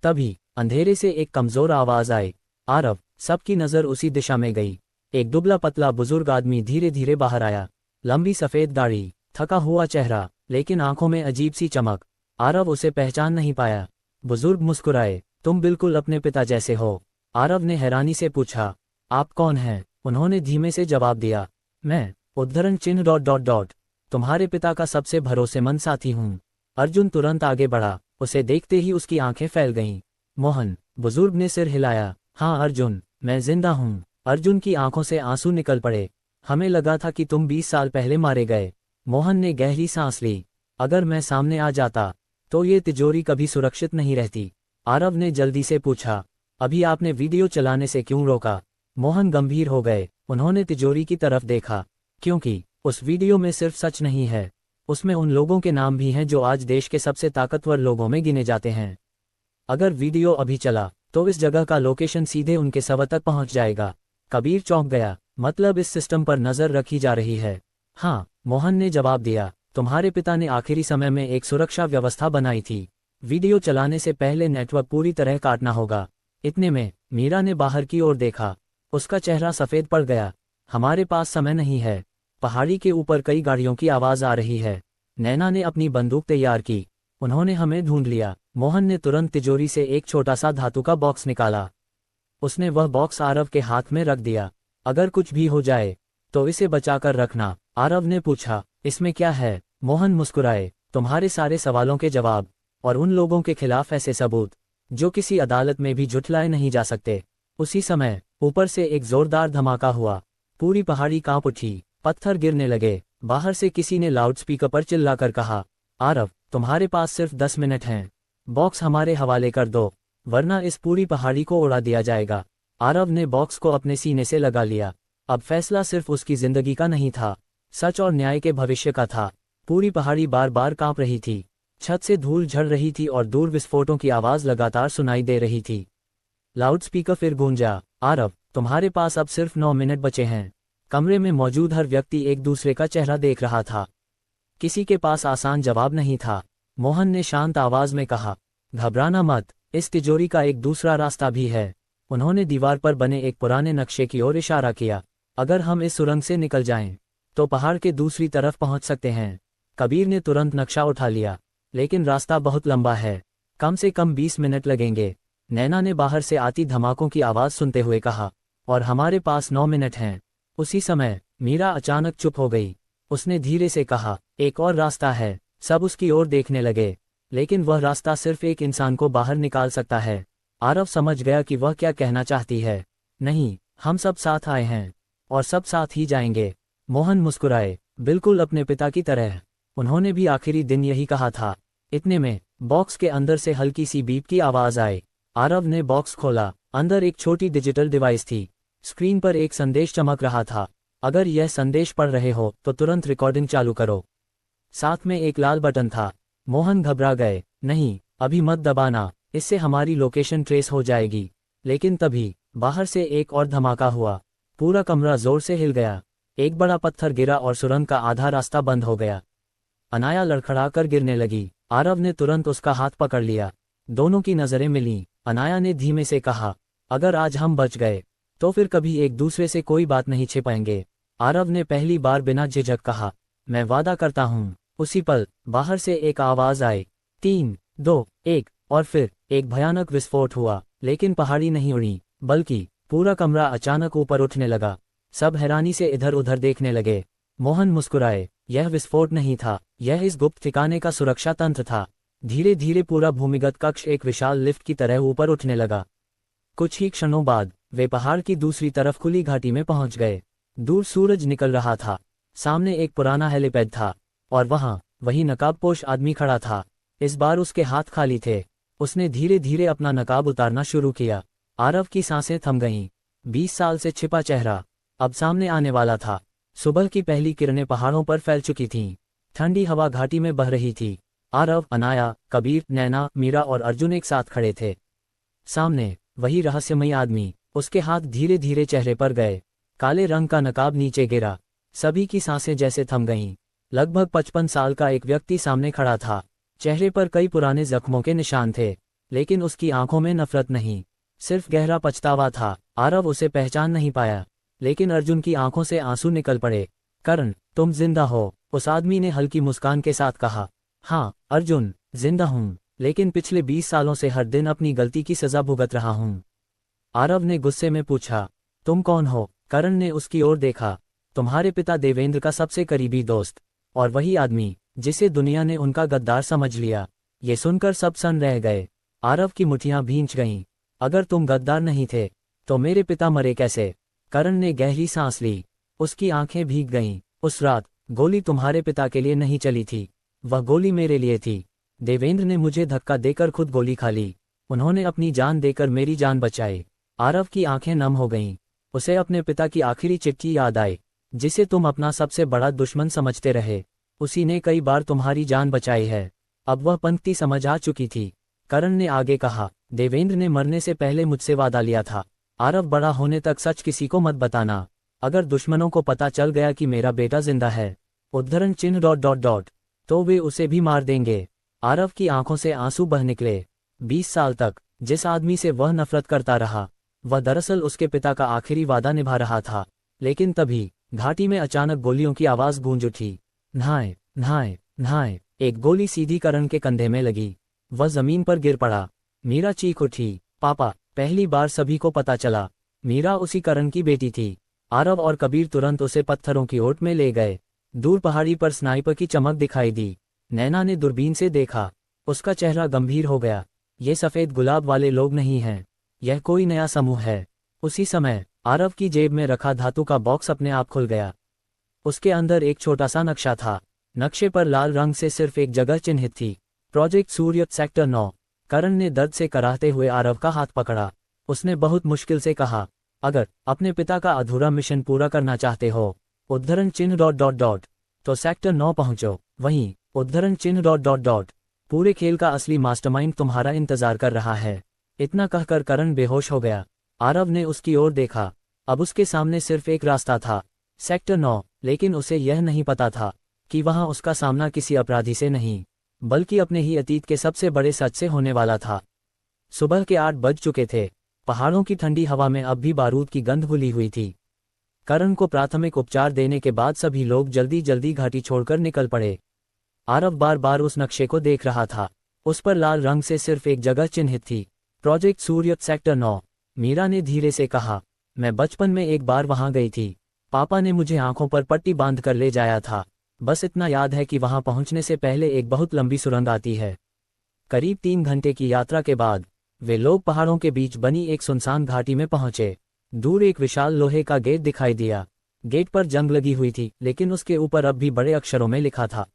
तभी अंधेरे से एक कमजोर आवाज आई। आरव, सबकी नजर उसी दिशा में गई। एक दुबला पतला बुजुर्ग आदमी धीरे धीरे बाहर आया। लंबी सफेद दाढ़ी, थका हुआ चेहरा, लेकिन आंखों में अजीब सी चमक। आरव उसे पहचान नहीं पाया। बुजुर्ग मुस्कुराए, तुम बिल्कुल अपने पिता जैसे हो। आरव ने हैरानी से पूछा, आप कौन हैं? उन्होंने धीमे से जवाब दिया, मैं उद्धरण चिन्ह ... तुम्हारे पिता का सबसे भरोसेमंद साथी हूँ। अर्जुन तुरंत आगे बढ़ा। उसे देखते ही उसकी आंखें फैल गईं। मोहन, बुजुर्ग ने सिर हिलाया। हाँ अर्जुन, मैं जिंदा हूँ। अर्जुन की आंखों से आंसू निकल पड़े। हमें लगा था कि तुम 20 साल पहले मारे गए। मोहन ने गहरी सांस ली। अगर मैं सामने आ जाता तो ये तिजोरी कभी सुरक्षित नहीं रहती। आरव ने जल्दी से पूछा, अभी आपने वीडियो चलाने से क्यों रोका? मोहन गंभीर हो गए। उन्होंने तिजोरी की तरफ देखा, क्योंकि उस वीडियो में सिर्फ सच नहीं है, उसमें उन लोगों के नाम भी हैं जो आज देश के सबसे ताकतवर लोगों में गिने जाते हैं। अगर वीडियो अभी चला तो इस जगह का लोकेशन सीधे उनके शव तक पहुंच जाएगा। कबीर चौंक गया। मतलब इस सिस्टम पर नजर रखी जा रही है? हाँ, मोहन ने जवाब दिया। तुम्हारे पिता ने आखिरी समय में एक सुरक्षा व्यवस्था बनाई थी। वीडियो चलाने से पहले नेटवर्क पूरी तरह काटना होगा। इतने में मीरा ने बाहर की ओर देखा। उसका चेहरा सफेद पड़ गया। हमारे पास समय नहीं है। पहाड़ी के ऊपर कई गाड़ियों की आवाज आ रही है। नैना ने अपनी बंदूक तैयार की। उन्होंने हमें ढूंढ लिया। मोहन ने तुरंत तिजोरी से एक छोटा सा धातु का बॉक्स निकाला। उसने वह बॉक्स आरव के हाथ में रख दिया। अगर कुछ भी हो जाए तो इसे बचाकर रखना। आरव ने पूछा, इसमें क्या है? मोहन मुस्कुराए, तुम्हारे सारे सवालों के जवाब और उन लोगों के खिलाफ ऐसे सबूत जो किसी अदालत में भी झुठलाए नहीं जा सकते। उसी समय ऊपर से एक जोरदार धमाका हुआ। पूरी पहाड़ी कांप उठी। पत्थर गिरने लगे। बाहर से किसी ने लाउडस्पीकर पर चिल्लाकर कहा, आरव, तुम्हारे पास सिर्फ 10 मिनट हैं। बॉक्स हमारे हवाले कर दो, वरना इस पूरी पहाड़ी को उड़ा दिया जाएगा। आरव ने बॉक्स को अपने सीने से लगा लिया। अब फैसला सिर्फ उसकी जिंदगी का नहीं था, सच और न्याय के भविष्य का था। पूरी पहाड़ी बार बार कांप रही थी। छत से धूल झड़ रही थी और दूर विस्फोटों की आवाज लगातार सुनाई दे रही थी। लाउडस्पीकर फिर गूंजा, आरव, तुम्हारे पास अब सिर्फ 9 मिनट बचे हैं। कमरे में मौजूद हर व्यक्ति एक दूसरे का चेहरा देख रहा था। किसी के पास आसान जवाब नहीं था। मोहन ने शांत आवाज में कहा, घबराना मत, इस तिजोरी का एक दूसरा रास्ता भी है। उन्होंने दीवार पर बने एक पुराने नक्शे की ओर इशारा किया। अगर हम इस सुरंग से निकल जाएं, तो पहाड़ के दूसरी तरफ पहुंच सकते हैं। कबीर ने तुरंत नक्शा उठा लिया, लेकिन रास्ता बहुत लंबा है, कम से कम 20 मिनट लगेंगे। नैना ने बाहर से आती धमाकों की आवाज सुनते हुए कहा, और हमारे पास 9 मिनट हैं। उसी समय मीरा अचानक चुप हो गई। उसने धीरे से कहा, एक और रास्ता है। सब उसकी ओर देखने लगे, लेकिन वह रास्ता सिर्फ एक इंसान को बाहर निकाल सकता है। आरव समझ गया कि वह क्या कहना चाहती है। नहीं, हम सब साथ आए हैं और सब साथ ही जाएंगे। मोहन मुस्कुराए, बिल्कुल अपने पिता की तरह। उन्होंने भी आखिरी दिन यही कहा था। इतने में बॉक्स के अंदर से हल्की सी बीप की आवाज आई। आरव ने बॉक्स खोला। अंदर एक छोटी डिजिटल डिवाइस थी। स्क्रीन पर एक संदेश चमक रहा था, अगर यह संदेश पढ़ रहे हो तो तुरंत रिकॉर्डिंग चालू करो। साथ में एक लाल बटन था। मोहन घबरा गए, नहीं, अभी मत दबाना, इससे हमारी लोकेशन ट्रेस हो जाएगी। लेकिन तभी बाहर से एक और धमाका हुआ। पूरा कमरा जोर से हिल गया। एक बड़ा पत्थर गिरा और सुरंग का आधा रास्ता बंद हो गया। अनाया लड़खड़ा कर गिरने लगी। आरव ने तुरंत उसका हाथ पकड़ लिया। दोनों की नजरें मिलीं। अनाया ने धीमे से कहा, अगर आज हम बच गए तो फिर कभी एक दूसरे से कोई बात नहीं छिपाएंगे। आरव ने पहली बार बिना झिझक कहा, मैं वादा करता हूँ। उसी पल बाहर से एक आवाज आई, 3, 2, 1, और फिर एक भयानक विस्फोट हुआ। लेकिन पहाड़ी नहीं उड़ी, बल्कि पूरा कमरा अचानक ऊपर उठने लगा। सब हैरानी से इधर उधर देखने लगे। मोहन मुस्कुराए। यह विस्फोट नहीं था, यह इस गुप्त ठिकाने का सुरक्षा तंत्र था। धीरे धीरे पूरा भूमिगत कक्ष एक विशाल लिफ्ट की तरह ऊपर उठने लगा। कुछ ही क्षणों बाद वे पहाड़ की दूसरी तरफ खुली घाटी में पहुंच गए। दूर सूरज निकल रहा था। सामने एक पुराना हेलीपैड था और वहां वही नकाबपोश आदमी खड़ा था। इस बार उसके हाथ खाली थे। उसने धीरे धीरे अपना नकाब उतारना शुरू किया। आरव की सांसें थम गईं। 20 साल से छिपा चेहरा अब सामने आने वाला था। सुबह की पहली किरणें पहाड़ों पर फैल चुकी थीं। ठंडी हवा घाटी में बह रही थी। आरव, अनाया, कबीर, नैना, मीरा और अर्जुन एक साथ खड़े थे। सामने वही रहस्यमयी आदमी। उसके हाथ धीरे धीरे चेहरे पर गए। काले रंग का नकाब नीचे गिरा। सभी की सांसें जैसे थम गईं। लगभग 55 साल का एक व्यक्ति सामने खड़ा था। चेहरे पर कई पुराने जख्मों के निशान थे, लेकिन उसकी आंखों में नफरत नहीं, सिर्फ गहरा पछतावा था। आरव उसे पहचान नहीं पाया, लेकिन अर्जुन की आंखों से आंसू निकल पड़े। करण, तुम जिंदा हो? उस आदमी ने हल्की मुस्कान के साथ कहा। हाँ अर्जुन, जिंदा हूँ, लेकिन पिछले 20 सालों से हर दिन अपनी गलती की सजा भुगत रहा हूँ। आरव ने गुस्से में पूछा, तुम कौन हो? करण ने उसकी ओर देखा। तुम्हारे पिता देवेंद्र का सबसे करीबी दोस्त, और वही आदमी जिसे दुनिया ने उनका गद्दार समझ लिया। ये सुनकर सब सन्न रह गए। आरव की मुठियां भींच गईं। अगर तुम गद्दार नहीं थे तो मेरे पिता मरे कैसे? करण ने गहरी सांस ली। उसकी आंखें भीग गईं। उस रात गोली तुम्हारे पिता के लिए नहीं चली थी, वह गोली मेरे लिए थी। देवेंद्र ने मुझे धक्का देकर खुद गोली खा ली। उन्होंने अपनी जान देकर मेरी जान बचाई। आरव की आंखें नम हो गईं। उसे अपने पिता की आखिरी चिट्ठी याद आई, जिसे तुम अपना सबसे बड़ा दुश्मन समझते रहे। उसी ने कई बार तुम्हारी जान बचाई है। अब वह पंक्ति समझ आ चुकी थी। करण ने आगे कहा, देवेंद्र ने मरने से पहले मुझसे वादा लिया था, आरव बड़ा होने तक सच किसी को मत बताना। अगर दुश्मनों को पता चल गया कि मेरा बेटा जिंदा है, उद्धरण चिन्ह ... तो वे उसे भी मार देंगे। आरव की आंखों से आंसू बह निकले। 20 साल तक जिस आदमी से वह नफरत करता रहा, वह दरअसल उसके पिता का आखिरी वादा निभा रहा था। लेकिन तभी घाटी में अचानक गोलियों की आवाज गूंज उठी। न्हाए न्हाए न्हाए। एक गोली सीधी करण के कंधे में लगी। वह जमीन पर गिर पड़ा। मीरा चीख उठी, पापा! पहली बार सभी को पता चला मीरा उसी करण की बेटी थी। आरव और कबीर तुरंत उसे पत्थरों की ओट में ले गए। दूर पहाड़ी पर स्नाइपर की चमक दिखाई दी। नैना ने दूरबीन से देखा। उसका चेहरा गंभीर हो गया। ये सफेद गुलाब वाले लोग नहीं हैं, यह कोई नया समूह है। उसी समय आरव की जेब में रखा धातु का बॉक्स अपने आप खुल गया। उसके अंदर एक छोटा सा नक्शा था। नक्शे पर लाल रंग से सिर्फ एक जगह चिन्हित थी, प्रोजेक्ट सूर्य सेक्टर 9। करण ने दर्द से कराहते हुए आरव का हाथ पकड़ा। उसने बहुत मुश्किल से कहा, अगर अपने पिता का अधूरा मिशन पूरा करना चाहते हो, उद्धरण चिन्ह ... तो सेक्टर 9 पहुंचो। वहीं उद्धरण चिन्ह ... पूरे खेल का असली मास्टरमाइंड तुम्हारा इंतजार कर रहा है। इतना कहकर करण बेहोश हो गया। आरव ने उसकी ओर देखा। अब उसके सामने सिर्फ एक रास्ता था, सेक्टर 9। लेकिन उसे यह नहीं पता था कि वहां उसका सामना किसी अपराधी से नहीं, बल्कि अपने ही अतीत के सबसे बड़े सच से होने वाला था। सुबह के 8 बज चुके थे। पहाड़ों की ठंडी हवा में अब भी बारूद की गंध घुली हुई थी। करण को प्राथमिक उपचार देने के बाद सभी लोग जल्दी जल्दी घाटी छोड़कर निकल पड़े। आरव बार बार उस नक्शे को देख रहा था। उस पर लाल रंग से सिर्फ एक जगह चिन्हित थी, प्रोजेक्ट सूर्य सेक्टर 9। मीरा ने धीरे से कहा, मैं बचपन में एक बार वहां गई थी। पापा ने मुझे आंखों पर पट्टी बांध कर ले जाया था। बस इतना याद है कि वहां पहुंचने से पहले एक बहुत लंबी सुरंग आती है। करीब 3 घंटे की यात्रा के बाद वे लोग पहाड़ों के बीच बनी एक सुनसान घाटी में पहुंचे। दूर एक विशाल लोहे का गेट दिखाई दिया। गेट पर जंग लगी हुई थी, लेकिन उसके ऊपर अब भी बड़े अक्षरों में लिखा था,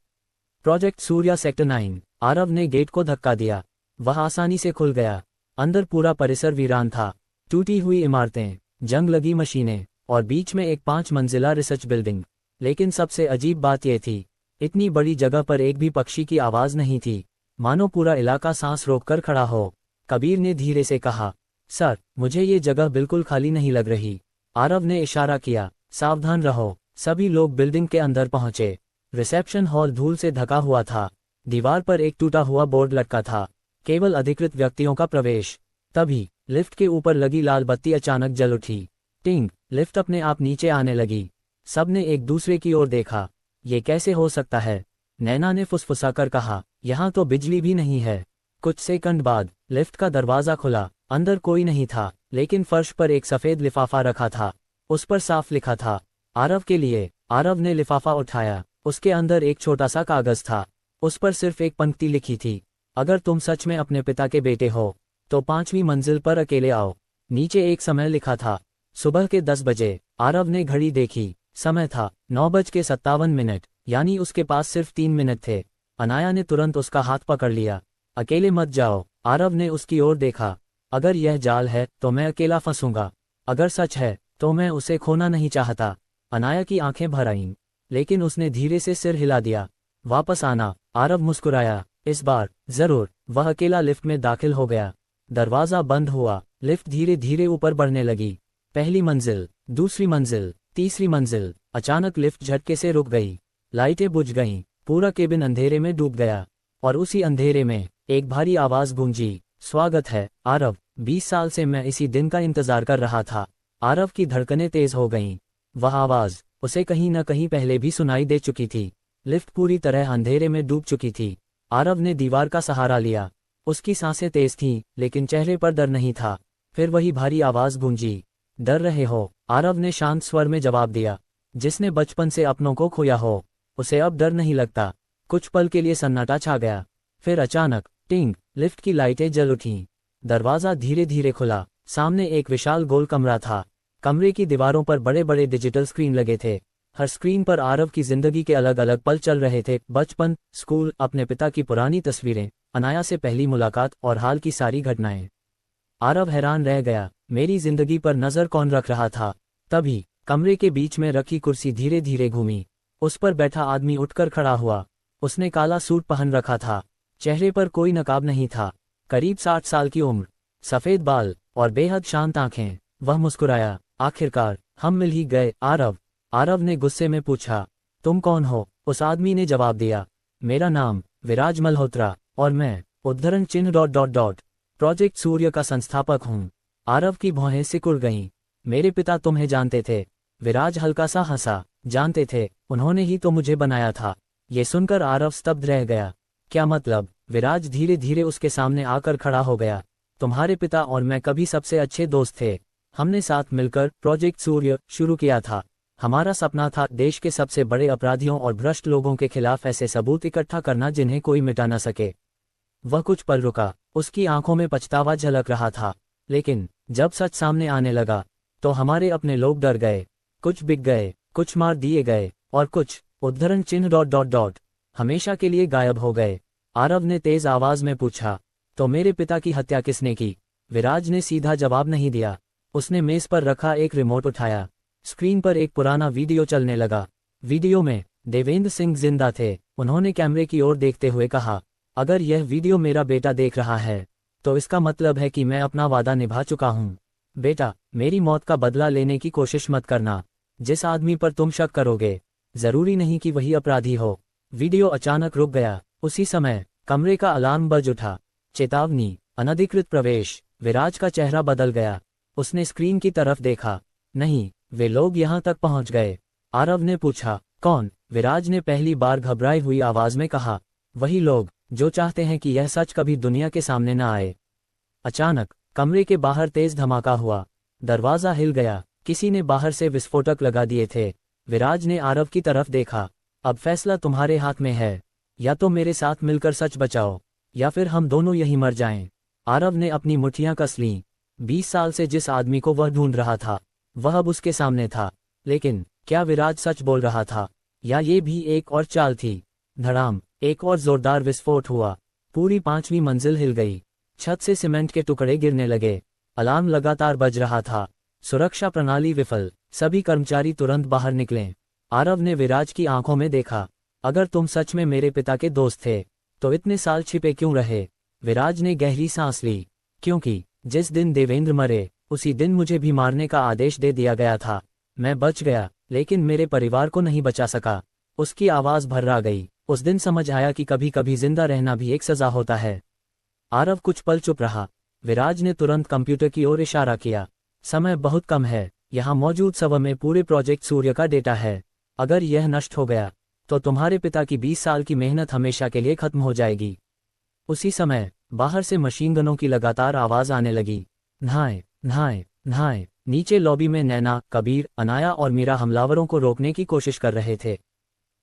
प्रोजेक्ट सूर्या सेक्टर 9। आरव ने गेट को धक्का दिया। वह आसानी से खुल गया। अंदर पूरा परिसर वीरान था। टूटी हुई इमारतें, जंग लगी मशीनें और बीच में एक 5 मंजिला रिसर्च बिल्डिंग। लेकिन सबसे अजीब बात यह थी, इतनी बड़ी जगह पर एक भी पक्षी की आवाज नहीं थी, मानो पूरा इलाका सांस रोककर खड़ा हो। कबीर ने धीरे से कहा, सर, मुझे ये जगह बिल्कुल खाली नहीं लग रही। आरव ने इशारा किया, सावधान रहो। सभी लोग बिल्डिंग के अंदर पहुंचे। रिसेप्शन हॉल धूल से ढका हुआ था। दीवार पर एक टूटा हुआ बोर्ड लटका था, केवल अधिकृत व्यक्तियों का प्रवेश। तभी लिफ्ट के ऊपर लगी लाल बत्ती अचानक जल उठी। टिंग! लिफ्ट अपने आप नीचे आने लगी। सबने एक दूसरे की ओर देखा। ये कैसे हो सकता है? नैना ने फुसफुसाकर कहा, यहाँ तो बिजली भी नहीं है। कुछ सेकंड बाद लिफ्ट का दरवाजा खुला। अंदर कोई नहीं था, लेकिन फर्श पर एक सफेद लिफाफा रखा था। उस पर साफ लिखा था, आरव के लिए। आरव ने लिफाफा उठाया। उसके अंदर एक छोटा सा कागज था। उस पर सिर्फ एक पंक्ति लिखी थी, अगर तुम सच में अपने पिता के बेटे हो तो 5वीं मंजिल पर अकेले आओ। नीचे एक समय लिखा था, सुबह के 10 बजे। आरव ने घड़ी देखी। समय था 9:57, यानी उसके पास सिर्फ 3 मिनट थे। अनाया ने तुरंत उसका हाथ पकड़ लिया। अकेले मत जाओ। आरव ने उसकी ओर देखा। अगर यह जाल है तो मैं अकेला फंसूंगा, अगर सच है तो मैं उसे खोना नहीं चाहता। अनाया की आंखें भर आईं, लेकिन उसने धीरे से सिर हिला दिया। वापस आना। आरव मुस्कुराया। इस बार जरूर। वह अकेला लिफ्ट में दाखिल हो गया। दरवाजा बंद हुआ। लिफ्ट धीरे धीरे ऊपर बढ़ने लगी। पहली मंजिल, दूसरी मंजिल, तीसरी मंजिल। अचानक लिफ्ट झटके से रुक गई। लाइटें बुझ गईं। पूरा केबिन अंधेरे में डूब गया। और उसी अंधेरे में एक भारी आवाज गूंजी, स्वागत है आरव। 20 साल से मैं इसी दिन का इंतजार कर रहा था। आरव की धड़कनें तेज हो गईं। वह आवाज उसे कहीं न कहीं पहले भी सुनाई दे चुकी थी। लिफ्ट पूरी तरह अंधेरे में डूब चुकी थी। आरव ने दीवार का सहारा लिया। उसकी सांसें तेज थीं, लेकिन चेहरे पर डर नहीं था। फिर वही भारी आवाज गूंजी, डर रहे हो? आरव ने शांत स्वर में जवाब दिया। जिसने बचपन से अपनों को खोया हो, उसे अब डर नहीं लगता। कुछ पल के लिए सन्नाटा छा गया। फिर अचानक टिंग, लिफ्ट की लाइटें जल उठीं। दरवाजा धीरे धीरे खुला। सामने एक विशाल गोल कमरा था। कमरे की दीवारों पर बड़े बड़े डिजिटल स्क्रीन लगे थे। हर स्क्रीन पर आरव की जिंदगी के अलग अलग पल चल रहे थे। बचपन, स्कूल, अपने पिता की पुरानी तस्वीरें, अनाया से पहली मुलाकात और हाल की सारी घटनाएं। आरव हैरान रह गया, मेरी जिंदगी पर नजर कौन रख रहा था? तभी कमरे के बीच में रखी कुर्सी धीरे धीरे घूमी। उस पर बैठा आदमी उठकर खड़ा हुआ। उसने काला सूट पहन रखा था। चेहरे पर कोई नकाब नहीं था। करीब 60 साल की उम्र, सफेद बाल और बेहद शांत आंखें। वह मुस्कुराया। आखिरकार हम मिल ही गए आरव। आरव ने गुस्से में पूछा, तुम कौन हो? उस आदमी ने जवाब दिया, मेरा नाम विराज मल्होत्रा और मैं उद्धरण चिन्ह ... प्रोजेक्ट सूर्य का संस्थापक हूँ। आरव की भौहें सिकुड़ गईं। मेरे पिता तुम्हें जानते थे? विराज हल्का सा हंसा। जानते थे, उन्होंने ही तो मुझे बनाया था। ये सुनकर आरव स्तब्ध रह गया। क्या मतलब? विराज धीरे धीरे उसके सामने आकर खड़ा हो गया। तुम्हारे पिता और मैं कभी सबसे अच्छे दोस्त थे। हमने साथ मिलकर प्रोजेक्ट सूर्य शुरू किया था। हमारा सपना था देश के सबसे बड़े अपराधियों और भ्रष्ट लोगों के खिलाफ ऐसे सबूत इकट्ठा करना जिन्हें कोई मिटा न सके। वह कुछ पल रुका। उसकी आंखों में पछतावा झलक रहा था। लेकिन जब सच सामने आने लगा तो हमारे अपने लोग डर गए। कुछ बिक गए, कुछ मार दिए गए और कुछ उद्धरण चिन्ह ... हमेशा के लिए गायब हो गए। आरव ने तेज आवाज में पूछा, तो मेरे पिता की हत्या किसने की? विराज ने सीधा जवाब नहीं दिया। उसने मेज पर रखा एक रिमोट उठाया। स्क्रीन पर एक पुराना वीडियो चलने लगा। वीडियो में देवेंद्र सिंह जिंदा थे। उन्होंने कैमरे की ओर देखते हुए कहा, अगर यह वीडियो मेरा बेटा देख रहा है तो इसका मतलब है कि मैं अपना वादा निभा चुका हूँ। बेटा, मेरी मौत का बदला लेने की कोशिश मत करना। जिस आदमी पर तुम शक करोगे, जरूरी नहीं कि वही अपराधी हो। वीडियो अचानक रुक गया। उसी समय कमरे का अलार्म बज उठा। चेतावनी, अनधिकृत प्रवेश। विराज का चेहरा बदल गया। उसने स्क्रीन की तरफ देखा। नहीं, वे लोग यहाँ तक पहुँच गए। आरव ने पूछा, कौन? विराज ने पहली बार घबराई हुई आवाज में कहा, वही लोग जो चाहते हैं कि यह सच कभी दुनिया के सामने न आए। अचानक कमरे के बाहर तेज धमाका हुआ। दरवाजा हिल गया। किसी ने बाहर से विस्फोटक लगा दिए थे। विराज ने आरव की तरफ देखा। अब फैसला तुम्हारे हाथ में है। या तो मेरे साथ मिलकर सच बचाओ, या फिर हम दोनों यहीं मर जाएं। आरव ने अपनी मुट्ठियां कस लीं। 20 साल से जिस आदमी को वह ढूंढ रहा था, वह अब उसके सामने था। लेकिन क्या विराज सच बोल रहा था, या ये भी एक और चाल थी? धड़ाम, एक और जोरदार विस्फोट हुआ। पूरी 5वीं मंजिल हिल गई। छत से सीमेंट के टुकड़े गिरने लगे। अलार्म लगातार बज रहा था। सुरक्षा प्रणाली विफल। सभी कर्मचारी तुरंत बाहर निकले। आरव ने विराज की आंखों में देखा। अगर तुम सच में मेरे पिता के दोस्त थे तो इतने साल छिपे क्यों रहे? विराज ने गहरी सांस ली। क्योंकि जिस दिन देवेंद्र मरे, उसी दिन मुझे भी मारने का आदेश दे दिया गया था। मैं बच गया, लेकिन मेरे परिवार को नहीं बचा सका। उसकी आवाज भर्रा गई। उस दिन समझ आया कि कभी कभी जिंदा रहना भी एक सजा होता है। आरव कुछ पल चुप रहा। विराज ने तुरंत कंप्यूटर की ओर इशारा किया। समय बहुत कम है। यहाँ मौजूद सर्वर में पूरे प्रोजेक्ट सूर्य का डेटा है। अगर यह नष्ट हो गया तो तुम्हारे पिता की 20 साल की मेहनत हमेशा के लिए खत्म हो जाएगी। उसी समय बाहर से मशीन गनों की लगातार आवाज आने लगी। नहाए नहाए नहाए। नीचे लॉबी में नैना, कबीर, अनाया और मीरा हमलावरों को रोकने की कोशिश कर रहे थे।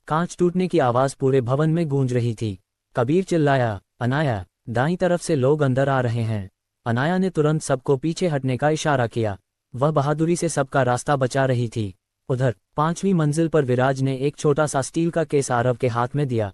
कांच टूटने की आवाज पूरे भवन में गूंज रही थी। कबीर चिल्लाया, अनाया, दाईं तरफ से लोग अंदर आ रहे हैं। अनाया ने तुरंत सबको पीछे हटने का इशारा किया। वह बहादुरी से सबका रास्ता बचा रही थी। उधर 5वीं मंजिल पर विराज ने एक छोटा सा स्टील का केस आरव के हाथ में दिया।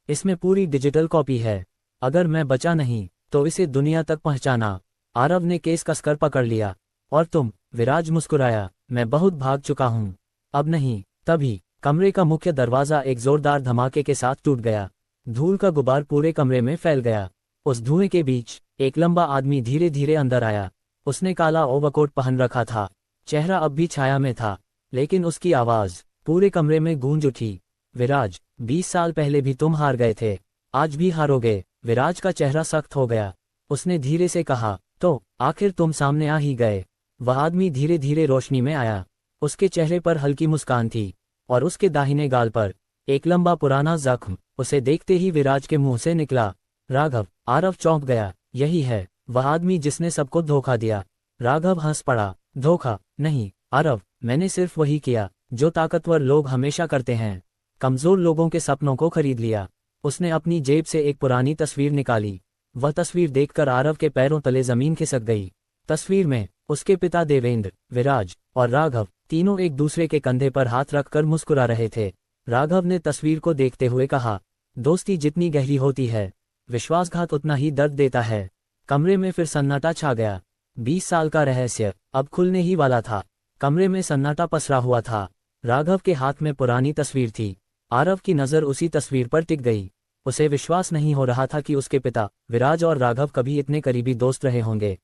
इसमें पूरी डिजिटल कॉपी है। अगर मैं बचा नहीं तो इसे दुनिया तक पहुंचाना। आरव ने केस कसकर पकड़ लिया। और तुम? विराज मुस्कुराया, मैं बहुत भाग चुका हूं, अब नहीं। तभी कमरे का मुख्य दरवाजा एक जोरदार धमाके के साथ टूट गया। धूल का गुबार पूरे कमरे में फैल गया। उस धुएं के बीच एक लंबा आदमी धीरे धीरे अंदर आया। उसने काला ओवरकोट पहन रखा था। चेहरा अब भी छाया में था, लेकिन उसकी आवाज पूरे कमरे में गूंज उठी। विराज, 20 साल पहले भी तुम हार गए थे, आज भी हारोगे। विराज का चेहरा सख्त हो गया। उसने धीरे से कहा, तो आखिर तुम सामने आ ही गए। वह आदमी धीरे धीरे रोशनी में आया। उसके चेहरे पर हल्की मुस्कान थी और उसके दाहिने गाल पर एक लंबा पुराना जख्म। उसे देखते ही विराज के मुंह से निकला, राघव। आरव चौंक गया। यही है वह आदमी जिसने सबको धोखा दिया। राघव हंस पड़ा, धोखा नहीं आरव, मैंने सिर्फ वही किया जो ताकतवर लोग हमेशा करते हैं, कमजोर लोगों के सपनों को खरीद लिया। उसने अपनी जेब से एक पुरानी तस्वीर निकाली। वह तस्वीर देखकर आरव के पैरों तले जमीन खिसक गई। तस्वीर में उसके पिता देवेंद्र, विराज और राघव तीनों एक दूसरे के कंधे पर हाथ रखकर मुस्कुरा रहे थे। राघव ने तस्वीर को देखते हुए कहा, दोस्ती जितनी गहरी होती है, विश्वासघात उतना ही दर्द देता है। कमरे में फिर सन्नाटा छा गया। 20 साल का रहस्य अब खुलने ही वाला था। कमरे में सन्नाटा पसरा हुआ था। राघव के हाथ में पुरानी तस्वीर थी। आरव की नज़र उसी तस्वीर पर टिक गई। उसे विश्वास नहीं हो रहा था कि उसके पिता विराज और राघव कभी इतने करीबी दोस्त रहे होंगे।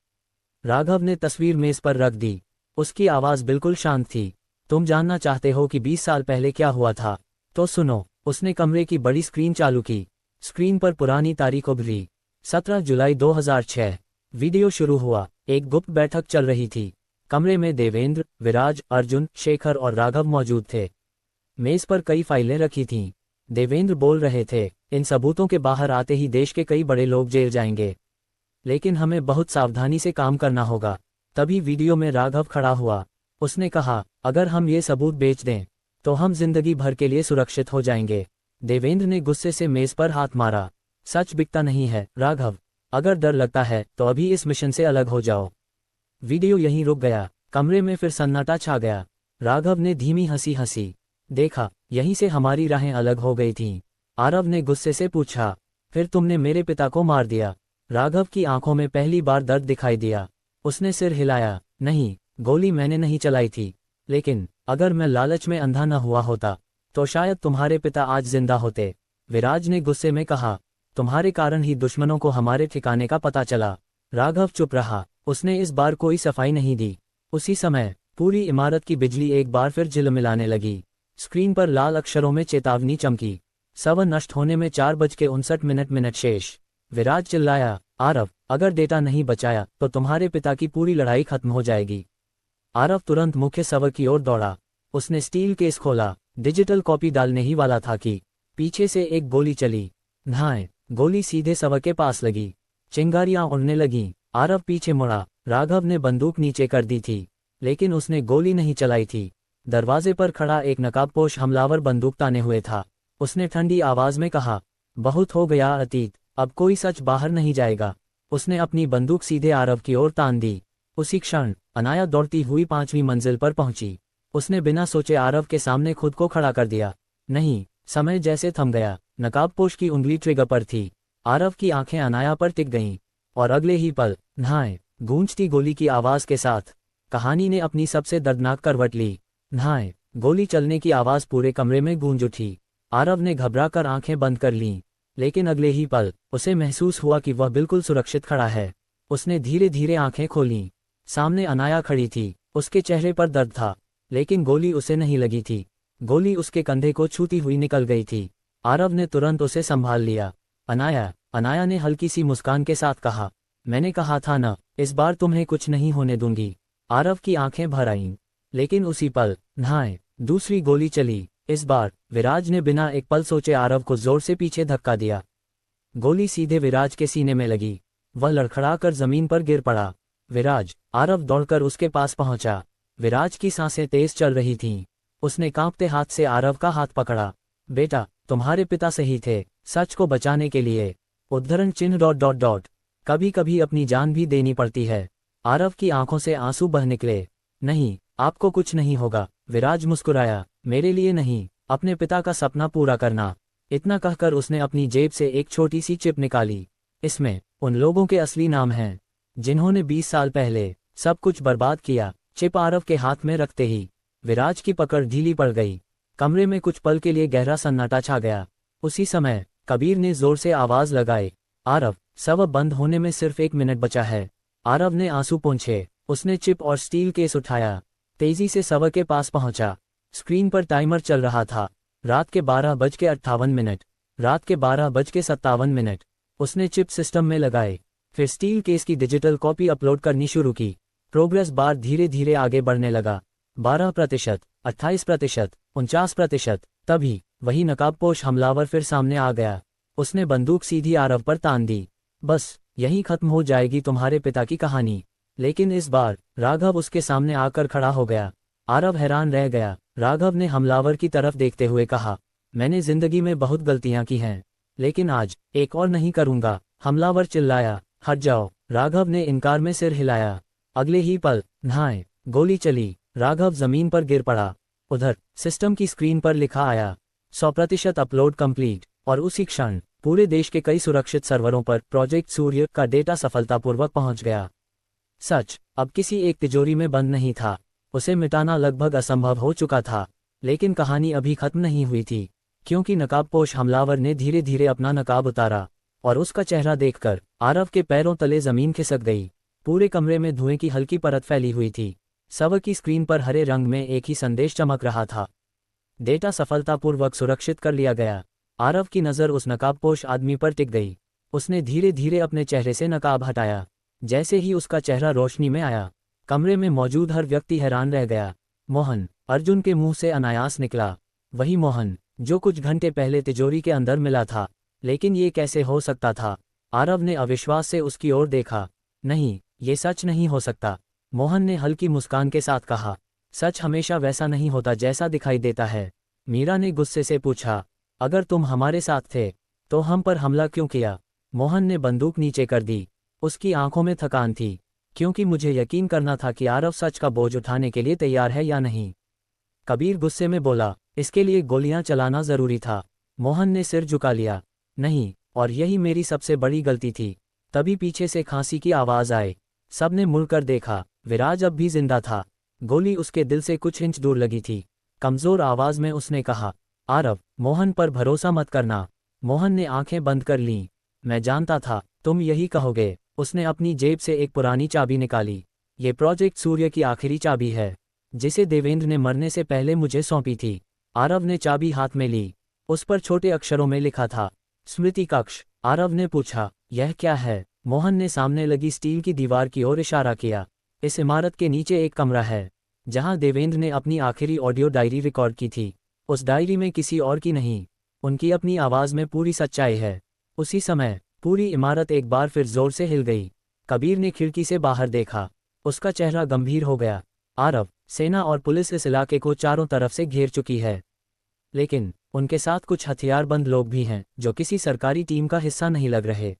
राघव ने तस्वीर मेज पर रख दी। उसकी आवाज़ बिल्कुल शांत थी। तुम जानना चाहते हो कि 20 साल पहले क्या हुआ था? तो सुनो। उसने कमरे की बड़ी स्क्रीन चालू की। स्क्रीन पर पुरानी तारीख उभरी। 17 जुलाई 2006। वीडियो शुरू हुआ। एक गुप्त बैठक चल रही थी। कमरे में देवेंद्र, विराज, अर्जुन, शेखर और राघव मौजूद थे। मेज पर कई फाइलें रखी थीं। देवेंद्र बोल रहे थे, इन सबूतों के बाहर आते ही देश के कई बड़े लोग जेल जाएंगे, लेकिन हमें बहुत सावधानी से काम करना होगा। तभी वीडियो में राघव खड़ा हुआ। उसने कहा, अगर हम ये सबूत बेच दें तो हम जिंदगी भर के लिए सुरक्षित हो जाएंगे। देवेंद्र ने गुस्से से मेज पर हाथ मारा। सच बिकता नहीं है राघव। अगर डर लगता है तो अभी इस मिशन से अलग हो जाओ। वीडियो यहीं रुक गया। कमरे में फिर सन्नाटा छा गया। राघव ने धीमी हंसी हंसी। देखा, यहीं से हमारी राहें अलग हो गई थीं। आरव ने गुस्से से पूछा, फिर तुमने मेरे पिता को मार दिया? राघव की आंखों में पहली बार दर्द दिखाई दिया। उसने सिर हिलाया, नहीं, गोली मैंने नहीं चलाई थी, लेकिन अगर मैं लालच में अंधा न हुआ होता तो शायद तुम्हारे पिता आज जिंदा होते। विराज ने गुस्से में कहा, तुम्हारे कारण ही दुश्मनों को हमारे ठिकाने का पता चला। राघव चुप रहा। उसने इस बार कोई सफाई नहीं दी। उसी समय पूरी इमारत की बिजली एक बार फिर झिलमिलाने लगी। स्क्रीन पर लाल अक्षरों में चेतावनी चमकी। सर्वर नष्ट होने में 4:59 शेष। विराज चिल्लाया, आरव, अगर डेटा नहीं बचाया तो तुम्हारे पिता की पूरी लड़ाई खत्म हो जाएगी। आरव तुरंत मुख्य सर्वर की ओर दौड़ा। उसने स्टील केस खोला। डिजिटल कॉपी डालने ही वाला था कि पीछे से एक गोली चली। नहाए। गोली सीधे सर्वर के पास लगी। चिंगारियां उड़ने लगीं। आरव पीछे मुड़ा। राघव ने बंदूक नीचे कर दी थी, लेकिन उसने गोली नहीं चलाई थी। दरवाजे पर खड़ा एक नकाबपोश हमलावर बंदूक ताने हुए था। उसने ठंडी आवाज में कहा, बहुत हो गया अतीत, अब कोई सच बाहर नहीं जाएगा। उसने अपनी बंदूक सीधे आरव की ओर तान दी। उसी क्षण अनाया दौड़ती हुई 5वीं मंजिल पर पहुंची। उसने बिना सोचे आरव के सामने खुद को खड़ा कर दिया। नहीं, समय जैसे थम गया। नकाबपोश की उंगली ट्रिगर पर थी। आरव की आंखें अनाया पर टिक गईं, और अगले ही पल नहाए गूंजती गोली की आवाज के साथ कहानी ने अपनी सबसे दर्दनाक करवट ली। नहाए। गोली चलने की आवाज पूरे कमरे में गूंज उठी। आरव ने घबराकर आंखें बंद कर लीं, लेकिन अगले ही पल उसे महसूस हुआ कि वह बिल्कुल सुरक्षित खड़ा है। उसने धीरे धीरे आंखें खोलीं। सामने अनाया खड़ी थी। उसके चेहरे पर दर्द था, लेकिन गोली उसे नहीं लगी थी। गोली उसके कंधे को छूती हुई निकल गई थी। आरव ने तुरंत उसे संभाल लिया। अनाया, अनाया ने हल्की सी मुस्कान के साथ कहा, मैंने कहा था ना, इस बार तुम्हें कुछ नहीं होने दूंगी। आरव की आंखें भर आईं। लेकिन उसी पल नहाए दूसरी गोली चली। इस बार विराज ने बिना एक पल सोचे आरव को जोर से पीछे धक्का दिया। गोली सीधे विराज के सीने में लगी। वह लड़खड़ाकर जमीन पर गिर पड़ा। विराज आरव दौड़कर उसके पास पहुंचा। विराज की सांसें तेज चल रही थीं। उसने कांपते हाथ से आरव का हाथ पकड़ा। बेटा, तुम्हारे पिता सही थे, सच को बचाने के लिए उद्धरण चिन्ह ... कभी कभी अपनी जान भी देनी पड़ती है। आरव की आंखों से आंसू बह निकले। नहीं, आपको कुछ नहीं होगा, विराज मुस्कुराया। मेरे लिए नहीं, अपने पिता का सपना पूरा करना। इतना कहकर उसने अपनी जेब से एक छोटी सी चिप निकाली। इसमें उन लोगों के असली नाम हैं जिन्होंने 20 साल पहले सब कुछ बर्बाद किया। चिप आरव के हाथ में रखते ही विराज की पकड़ ढीली पड़ गई। कमरे में कुछ पल के लिए गहरा सन्नाटा छा गया। उसी समय कबीर ने जोर से आवाज लगाई, आरव, शव बंद होने में सिर्फ 1 मिनट बचा है। आरव ने आंसू पोंछे। उसने चिप और स्टील केस उठाया। तेजी से शव के पास पहुंचा। स्क्रीन पर टाइमर चल रहा था। रात के 12:58। रात के 12:57। उसने चिप सिस्टम में लगाए, फिर स्टील केस की डिजिटल कॉपी अपलोड करनी शुरू की। प्रोग्रेस बार धीरे धीरे आगे बढ़ने लगा। 12%, 28%, 49%। तभी वही नकाबपोश हमलावर फिर सामने आ गया। उसने बंदूक सीधी आरव पर तान दी। बस यहीं खत्म हो जाएगी तुम्हारे पिता की कहानी। लेकिन इस बार राघव उसके सामने आकर खड़ा हो गया। आरव हैरान रह गया। राघव ने हमलावर की तरफ देखते हुए कहा, मैंने जिंदगी में बहुत गलतियां की हैं, लेकिन आज एक और नहीं करूंगा। हमलावर चिल्लाया, हट जाओ। राघव ने इनकार में सिर हिलाया। अगले ही पल नहाए गोली चली। राघव जमीन पर गिर पड़ा। उधर सिस्टम की स्क्रीन पर लिखा आया, 100% अपलोड कंप्लीट। और उसी क्षण पूरे देश के कई सुरक्षित सर्वरों पर प्रोजेक्ट सूर्य का डेटा सफलतापूर्वक पहुंच गया। सच अब किसी एक तिजोरी में बंद नहीं था। उसे मिटाना लगभग असंभव हो चुका था। लेकिन कहानी अभी खत्म नहीं हुई थी, क्योंकि नकाबपोश हमलावर ने धीरे धीरे अपना नकाब उतारा और उसका चेहरा देखकर आरव के पैरों तले जमीन खिसक गई। पूरे कमरे में धुएं की हल्की परत फैली हुई थी। शव की स्क्रीन पर हरे रंग में एक ही संदेश चमक रहा था, डेटा सफलतापूर्वक सुरक्षित कर लिया गया। आरव की नज़र उस नकाबपोश आदमी पर टिक गई। उसने धीरे धीरे अपने चेहरे से नकाब हटाया। जैसे ही उसका चेहरा रोशनी में आया, कमरे में मौजूद हर व्यक्ति हैरान रह गया। मोहन, अर्जुन के मुंह से अनायास निकला। वही मोहन जो कुछ घंटे पहले तिजोरी के अंदर मिला था। लेकिन ये कैसे हो सकता था? आरव ने अविश्वास से उसकी ओर देखा। नहीं, ये सच नहीं हो सकता, मोहन ने हल्की मुस्कान के साथ कहा। सच हमेशा वैसा नहीं होता जैसा दिखाई देता है। मीरा ने गुस्से से पूछा, अगर तुम हमारे साथ थे तो हम पर हमला क्यों किया? मोहन ने बंदूक नीचे कर दी। उसकी आंखों में थकान थी, क्योंकि मुझे यकीन करना था कि आरव सच का बोझ उठाने के लिए तैयार है या नहीं। कबीर गुस्से में बोला, इसके लिए गोलियां चलाना जरूरी था। मोहन ने सिर झुका लिया। नहीं, और यही मेरी सबसे बड़ी गलती थी। तभी पीछे से खांसी की आवाज आई। सबने मुड़कर देखा। विराज अब भी जिंदा था। गोली उसके दिल से कुछ इंच दूर लगी थी। कमजोर आवाज में उसने कहा, आरव, मोहन पर भरोसा मत करना। मोहन ने आंखें बंद कर लीं। मैं जानता था तुम यही कहोगे। उसने अपनी जेब से एक पुरानी चाबी निकाली। ये प्रोजेक्ट सूर्य की आखिरी चाबी है, जिसे देवेंद्र ने मरने से पहले मुझे सौंपी थी। आरव ने चाबी हाथ में ली। उस पर छोटे अक्षरों में लिखा था, स्मृति कक्ष। आरव ने पूछा, यह क्या है? मोहन ने सामने लगी स्टील की दीवार की ओर इशारा किया। इस इमारत के नीचे एक कमरा है, जहां देवेंद्र ने अपनी आखिरी ऑडियो डायरी रिकॉर्ड की थी। उस डायरी में किसी और की नहीं, उनकी अपनी आवाज में पूरी सच्चाई है। उसी समय पूरी इमारत एक बार फिर जोर से हिल गई। कबीर ने खिड़की से बाहर देखा। उसका चेहरा गंभीर हो गया। आरव, सेना और पुलिस इस इलाके को चारों तरफ से घेर चुकी है, लेकिन उनके साथ कुछ हथियारबंद लोग भी हैं जो किसी सरकारी टीम का हिस्सा नहीं लग रहे।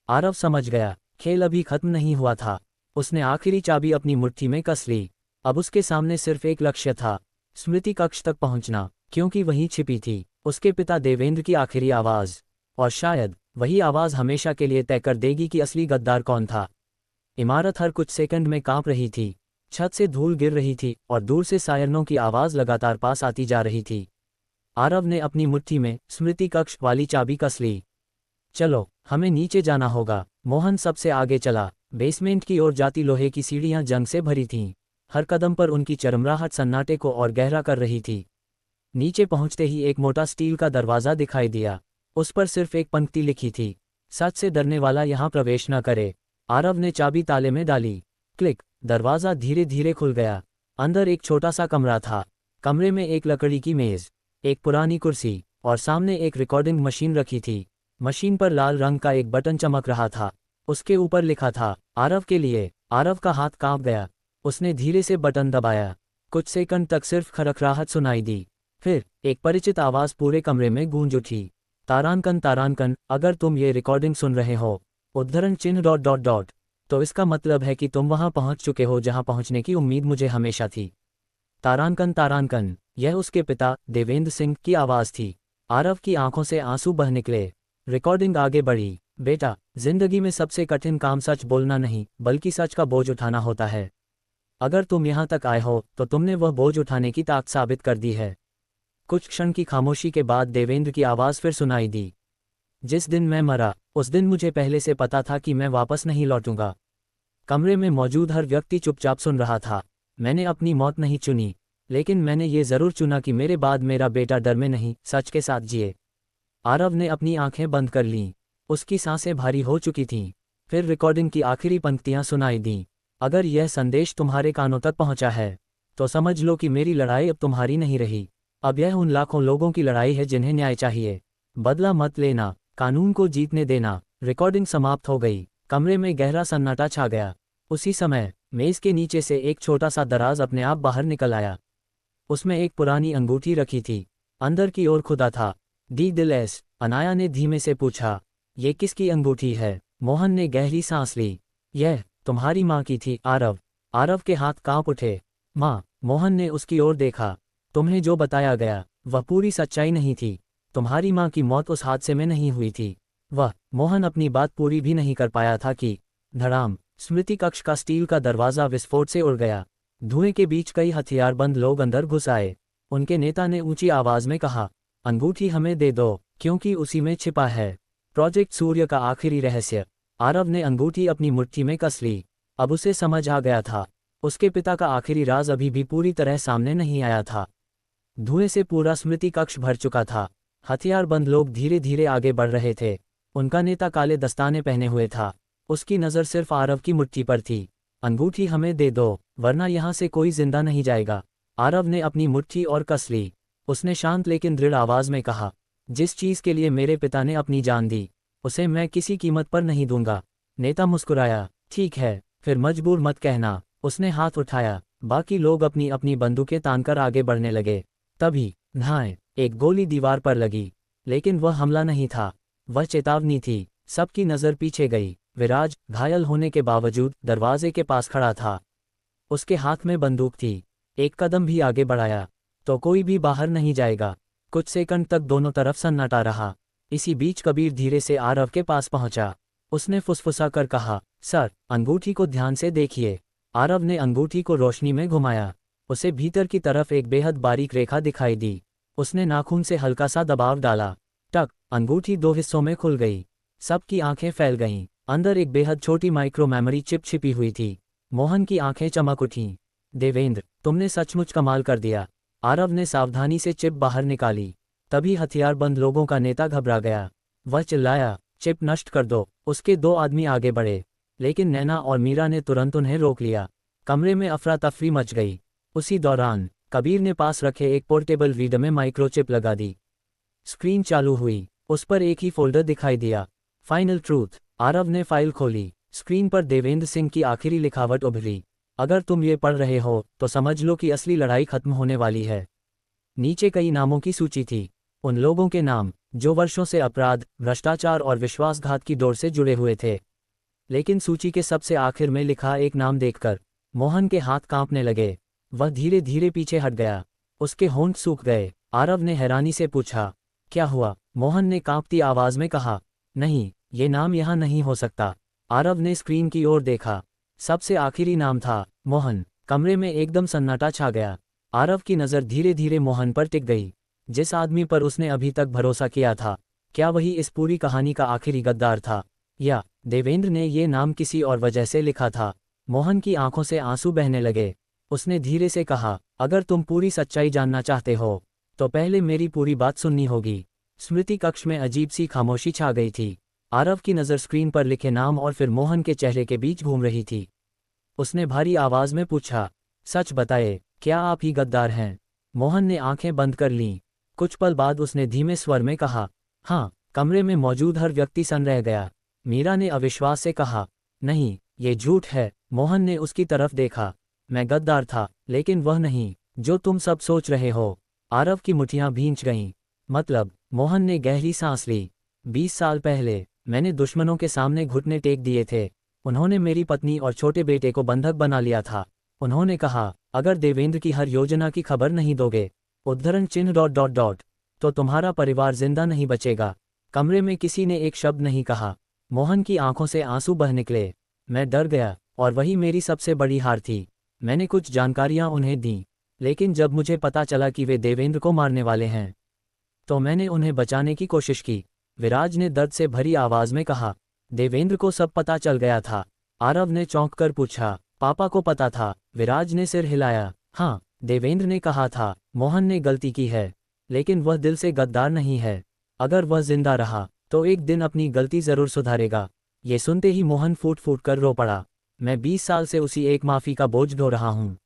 आरव समझ गया, खेल अभी खत्म नहीं हुआ था। उसने आखिरी चाबी अपनी मुट्ठी में कस ली। अब उसके सामने सिर्फ एक लक्ष्य था, स्मृति कक्ष तक पहुंचना, क्योंकि वहीं छिपी थी उसके पिता देवेंद्र की आखिरी आवाज। और शायद वही आवाज हमेशा के लिए तय कर देगी कि असली गद्दार कौन था। इमारत हर कुछ सेकंड में कांप रही थी। छत से धूल गिर रही थी और दूर से सायरनों की आवाज लगातार पास आती जा रही थी। आरव ने अपनी मुट्ठी में स्मृति कक्ष वाली चाबी कस ली। चलो, हमें नीचे जाना होगा। मोहन सबसे आगे चला। बेसमेंट की ओर जाती लोहे की सीढ़ियां जंग से भरी थीं। हर कदम पर उनकी चरमराहट सन्नाटे को और गहरा कर रही थी। नीचे पहुंचते ही एक मोटा स्टील का दरवाजा दिखाई दिया। उस पर सिर्फ एक पंक्ति लिखी थी, सच से डरने वाला यहां प्रवेश न करे। आरव ने चाबी ताले में डाली। क्लिक, दरवाजा धीरे धीरे खुल गया। अंदर एक छोटा सा कमरा था। कमरे में एक लकड़ी की मेज, एक पुरानी कुर्सी और सामने एक रिकॉर्डिंग मशीन रखी थी। मशीन पर लाल रंग का एक बटन चमक रहा था। उसके ऊपर लिखा था, आरव के लिए। आरव का हाथ कांप गया। उसने धीरे से बटन दबाया। कुछ सेकंड तक सिर्फ खरखराहट सुनाई दी। फिर एक परिचित आवाज़ पूरे कमरे में गूंज उठी। तारांकन तारांकन, अगर तुम ये रिकॉर्डिंग सुन रहे हो, उद्धरण चिन्ह डॉट डॉट डॉट, तो इसका मतलब है कि तुम वहां पहुंच चुके हो जहां पहुंचने की उम्मीद मुझे हमेशा थी। तारांकन तारांकन, यह उसके पिता देवेंद्र सिंह की आवाज़ थी। आरव की आंखों से आंसू बह निकले। रिकॉर्डिंग आगे बढ़ी। बेटा, जिंदगी में सबसे कठिन काम सच बोलना नहीं, बल्कि सच का बोझ उठाना होता है। अगर तुम यहां तक आए हो तो तुमने वह बोझ उठाने की ताकत साबित कर दी है। कुछ क्षण की खामोशी के बाद देवेंद्र की आवाज़ फिर सुनाई दी। जिस दिन मैं मरा, उस दिन मुझे पहले से पता था कि मैं वापस नहीं लौटूंगा। कमरे में मौजूद हर व्यक्ति चुपचाप सुन रहा था। मैंने अपनी मौत नहीं चुनी, लेकिन मैंने ये ज़रूर चुना कि मेरे बाद मेरा बेटा डर में नहीं, सच के साथ जिए। आरव ने अपनी आंखें बंद कर लीं। उसकी सांसें भारी हो चुकी थीं। फिर रिकॉर्डिंग की आखिरी पंक्तियां सुनाई दीं। अगर यह संदेश तुम्हारे कानों तक पहुंचा है, तो समझ लो कि मेरी लड़ाई अब तुम्हारी नहीं रही। अब यह उन लाखों लोगों की लड़ाई है जिन्हें न्याय चाहिए। बदला मत लेना, कानून को जीतने देना। रिकॉर्डिंग समाप्त हो गई। कमरे में गहरा सन्नाटा छा गया। उसी समय मेज के नीचे से एक छोटा सा दराज अपने आप बाहर निकल आया। उसमें एक पुरानी अंगूठी रखी थी। अंदर की ओर खुदा था। डी दिलेस, अनाया ने धीमे से पूछा, ये किसकी अंगूठी है? मोहन ने गहरी सांस ली। यह तुम्हारी माँ की थी आरव। आरव के हाथ कांप उठे। माँ? मोहन ने उसकी ओर देखा। तुम्हें जो बताया गया वह पूरी सच्चाई नहीं थी। तुम्हारी माँ की मौत उस हादसे में नहीं हुई थी। वह मोहन अपनी बात पूरी भी नहीं कर पाया था कि धड़ाम, स्मृति कक्ष का स्टील का दरवाज़ा विस्फोट से उड़ गया। धुएं के बीच कई हथियारबंद लोग अंदर घुस आए। उनके नेता ने ऊंची आवाज में कहा, अंगूठी हमें दे दो, क्योंकि उसी में छिपा है प्रोजेक्ट सूर्य का आखिरी रहस्य। आरव ने अंगूठी अपनी मुट्ठी में कस ली। अब उसे समझ आ गया था, उसके पिता का आखिरी राज अभी भी पूरी तरह सामने नहीं आया था। धुएं से पूरा स्मृति कक्ष भर चुका था। हथियारबंद लोग धीरे धीरे आगे बढ़ रहे थे। उनका नेता काले दस्ताने पहने हुए था। उसकी नज़र सिर्फ आरव की मुट्ठी पर थी। अंगूठी हमें दे दो, वरना यहाँ से कोई जिंदा नहीं जाएगा। आरव ने अपनी मुट्ठी और कस ली। उसने शांत लेकिन दृढ़ आवाज में कहा, जिस चीज़ के लिए मेरे पिता ने अपनी जान दी, उसे मैं किसी कीमत पर नहीं दूंगा। नेता मुस्कुराया, ठीक है, फिर मजबूर मत कहना। उसने हाथ उठाया। बाकी लोग अपनी अपनी बंदूकें तानकर आगे बढ़ने लगे। तभी धाएं, एक गोली दीवार पर लगी, लेकिन वह हमला नहीं था, वह चेतावनी थी। सबकी नज़र पीछे गई। विराज, घायल होने के बावजूद, दरवाजे के पास खड़ा था। उसके हाथ में बंदूक थी। एक कदम भी आगे बढ़ाया तो कोई भी बाहर नहीं जाएगा। कुछ सेकंड तक दोनों तरफ सन्नाटा रहा। इसी बीच कबीर धीरे से आरव के पास पहुंचा। उसने फुसफुसा कर कहा, सर, अंगूठी को ध्यान से देखिए। आरव ने अंगूठी को रोशनी में घुमाया। उसे भीतर की तरफ एक बेहद बारीक रेखा दिखाई दी। उसने नाखून से हल्का सा दबाव डाला। टक, अंगूठी दो हिस्सों में खुल गई। सबकी आंखें फैल गईं। अंदर एक बेहद छोटी माइक्रो मेमोरी चिप छिपी हुई थी। मोहन की आंखें चमक उठीं। देवेंद्र, तुमने सचमुच कमाल कर दिया। आरव ने सावधानी से चिप बाहर निकाली। तभी हथियारबंद लोगों का नेता घबरा गया। वह चिल्लाया, चिप नष्ट कर दो। उसके दो आदमी आगे बढ़े, लेकिन नैना और मीरा ने तुरंत उन्हें रोक लिया। कमरे में अफरा तफरी मच गई। उसी दौरान कबीर ने पास रखे एक पोर्टेबल रीडर में माइक्रोचिप लगा दी। स्क्रीन चालू हुई। उस पर एक ही फोल्डर दिखाई दिया, फाइनल ट्रूथ। आरव ने फाइल खोली। स्क्रीन पर देवेंद्र सिंह की आखिरी लिखावट उभरी। अगर तुम ये पढ़ रहे हो तो समझ लो कि असली लड़ाई खत्म होने वाली है। नीचे कई नामों की सूची थी। उन लोगों के नाम जो वर्षों से अपराध, भ्रष्टाचार और विश्वासघात की दौड़ से जुड़े हुए थे। लेकिन सूची के सबसे आखिर में लिखा एक नाम देखकर मोहन के हाथ कांपने लगे। वह धीरे धीरे पीछे हट गया। उसके होंठ सूख गए। आरव ने हैरानी से पूछा, क्या हुआ? मोहन ने कांपती आवाज में कहा, नहीं, ये नाम यहाँ नहीं हो सकता। आरव ने स्क्रीन की ओर देखा। सबसे आखिरी नाम था मोहन। कमरे में एकदम सन्नाटा छा गया। आरव की नज़र धीरे धीरे मोहन पर टिक गई, जिस आदमी पर उसने अभी तक भरोसा किया था। क्या वही इस पूरी कहानी का आखिरी गद्दार था, या देवेंद्र ने ये नाम किसी और वजह से लिखा था? मोहन की आंखों से आंसू बहने लगे। उसने धीरे से कहा, अगर तुम पूरी सच्चाई जानना चाहते हो तो पहले मेरी पूरी बात सुननी होगी। स्मृति कक्ष में अजीब सी खामोशी छा गई थी। आरव की नज़र स्क्रीन पर लिखे नाम और फिर मोहन के चेहरे के बीच घूम रही थी। उसने भारी आवाज में पूछा, सच बताए, क्या आप ही गद्दार हैं? मोहन ने आंखें बंद कर लीं। कुछ पल बाद उसने धीमे स्वर में कहा, हाँ। कमरे में मौजूद हर व्यक्ति सन रह गया। मीरा ने अविश्वास से कहा, नहीं, ये झूठ है। मोहन ने उसकी तरफ देखा। मैं गद्दार था, लेकिन वह नहीं जो तुम सब सोच रहे हो। आरव की मुठियां भींच गईं। मतलब? मोहन ने गहरी सांस ली। 20 साल पहले मैंने दुश्मनों के सामने घुटने टेक दिए थे। उन्होंने मेरी पत्नी और छोटे बेटे को बंधक बना लिया था। उन्होंने कहा, अगर देवेंद्र की हर योजना की खबर नहीं दोगे, उद्धरण चिन्ह ... तो तुम्हारा परिवार जिंदा नहीं बचेगा। कमरे में किसी ने एक शब्द नहीं कहा। मोहन की आंखों से आंसू बह निकले। मैं डर गया, और वही मेरी सबसे बड़ी हार थी। मैंने कुछ जानकारियां उन्हें दी, लेकिन जब मुझे पता चला कि वे देवेंद्र को मारने वाले हैं, तो मैंने उन्हें बचाने की कोशिश की। विराज ने दर्द से भरी आवाज में कहा, देवेंद्र को सब पता चल गया था? आरव ने चौंक कर पूछा, पापा को पता था? विराज ने सिर हिलाया। हाँ, देवेंद्र ने कहा था। मोहन ने गलती की है, लेकिन वह दिल से गद्दार नहीं है। अगर वह जिंदा रहा तो एक दिन अपनी गलती जरूर सुधारेगा। ये सुनते ही मोहन फूट फूट कर रो पड़ा। मैं 20 साल से उसी एक माफी का बोझ ढो रहा हूँ।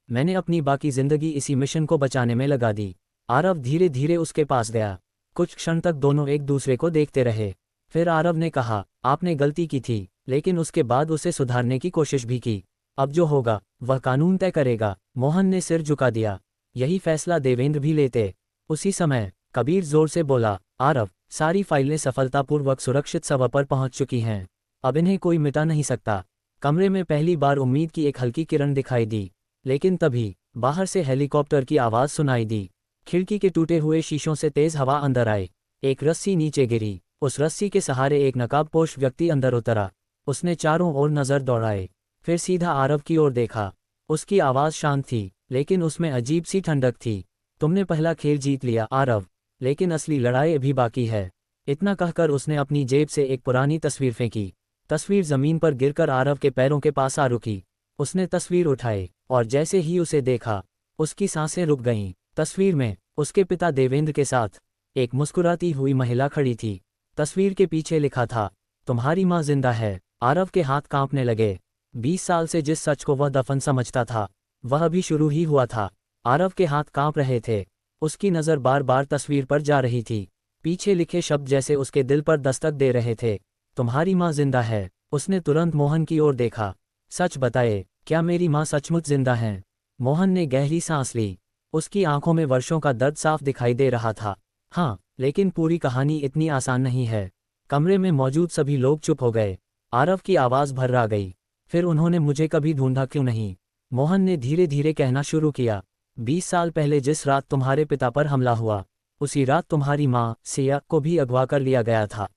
मैंने अपनी बाकी जिंदगी इसी मिशन को बचाने में लगा दी। आरव धीरे धीरे उसके पास गया। कुछ क्षण तक दोनों एक दूसरे को देखते रहे। फिर आरव ने कहा, आपने गलती की थी, लेकिन उसके बाद उसे सुधारने की कोशिश भी की। अब जो होगा वह कानून तय करेगा। मोहन ने सिर झुका दिया। यही फैसला देवेंद्र भी लेते। उसी समय कबीर जोर से बोला, आरव, सारी फाइलें सफलतापूर्वक सुरक्षित सर्वर पर पहुंच चुकी हैं। अब इन्हें कोई मिटा नहीं सकता। कमरे में पहली बार उम्मीद की एक हल्की किरण दिखाई दी, लेकिन तभी बाहर से हेलीकॉप्टर की आवाज़ सुनाई दी। खिड़की के टूटे हुए शीशों से तेज हवा अंदर आई। एक रस्सी नीचे गिरी। उस रस्सी के सहारे एक नकाबपोश व्यक्ति अंदर उतरा। उसने चारों ओर नजर दौड़ाई, फिर सीधा आरव की ओर देखा। उसकी आवाज़ शांत थी, लेकिन उसमें अजीब सी ठंडक थी। तुमने पहला खेल जीत लिया आरव, लेकिन असली लड़ाई अभी बाकी है। इतना कहकर उसने अपनी जेब से एक पुरानी तस्वीर फेंकी। तस्वीर जमीन पर गिरकर आरव के पैरों के पास आ रुकी। उसने तस्वीर उठाई, और जैसे ही उसे देखा, उसकी सांसें रुक गईं। तस्वीर में उसके पिता देवेंद्र के साथ एक मुस्कुराती हुई महिला खड़ी थी। तस्वीर के पीछे लिखा था, तुम्हारी माँ जिंदा है। आरव के हाथ कांपने लगे। 20 साल से जिस सच को वह दफन समझता था, वह अभी शुरू ही हुआ था। आरव के हाथ कांप रहे थे। उसकी नज़र बार बार तस्वीर पर जा रही थी। पीछे लिखे शब्द जैसे उसके दिल पर दस्तक दे रहे थे। तुम्हारी माँ जिंदा है। उसने तुरंत मोहन की ओर देखा। सच बताए, क्या मेरी माँ सचमुच जिंदा है? मोहन ने गहरी सांस ली। उसकी आंखों में वर्षों का दर्द साफ दिखाई दे रहा था। हाँ, लेकिन पूरी कहानी इतनी आसान नहीं है। कमरे में मौजूद सभी लोग चुप हो गए। आरव की आवाज़ भर्रा गई। फिर उन्होंने मुझे कभी ढूंढा क्यों नहीं? मोहन ने धीरे धीरे कहना शुरू किया। 20 साल पहले जिस रात तुम्हारे पिता पर हमला हुआ, उसी रात तुम्हारी माँ सिया को भी अगवा कर लिया गया था।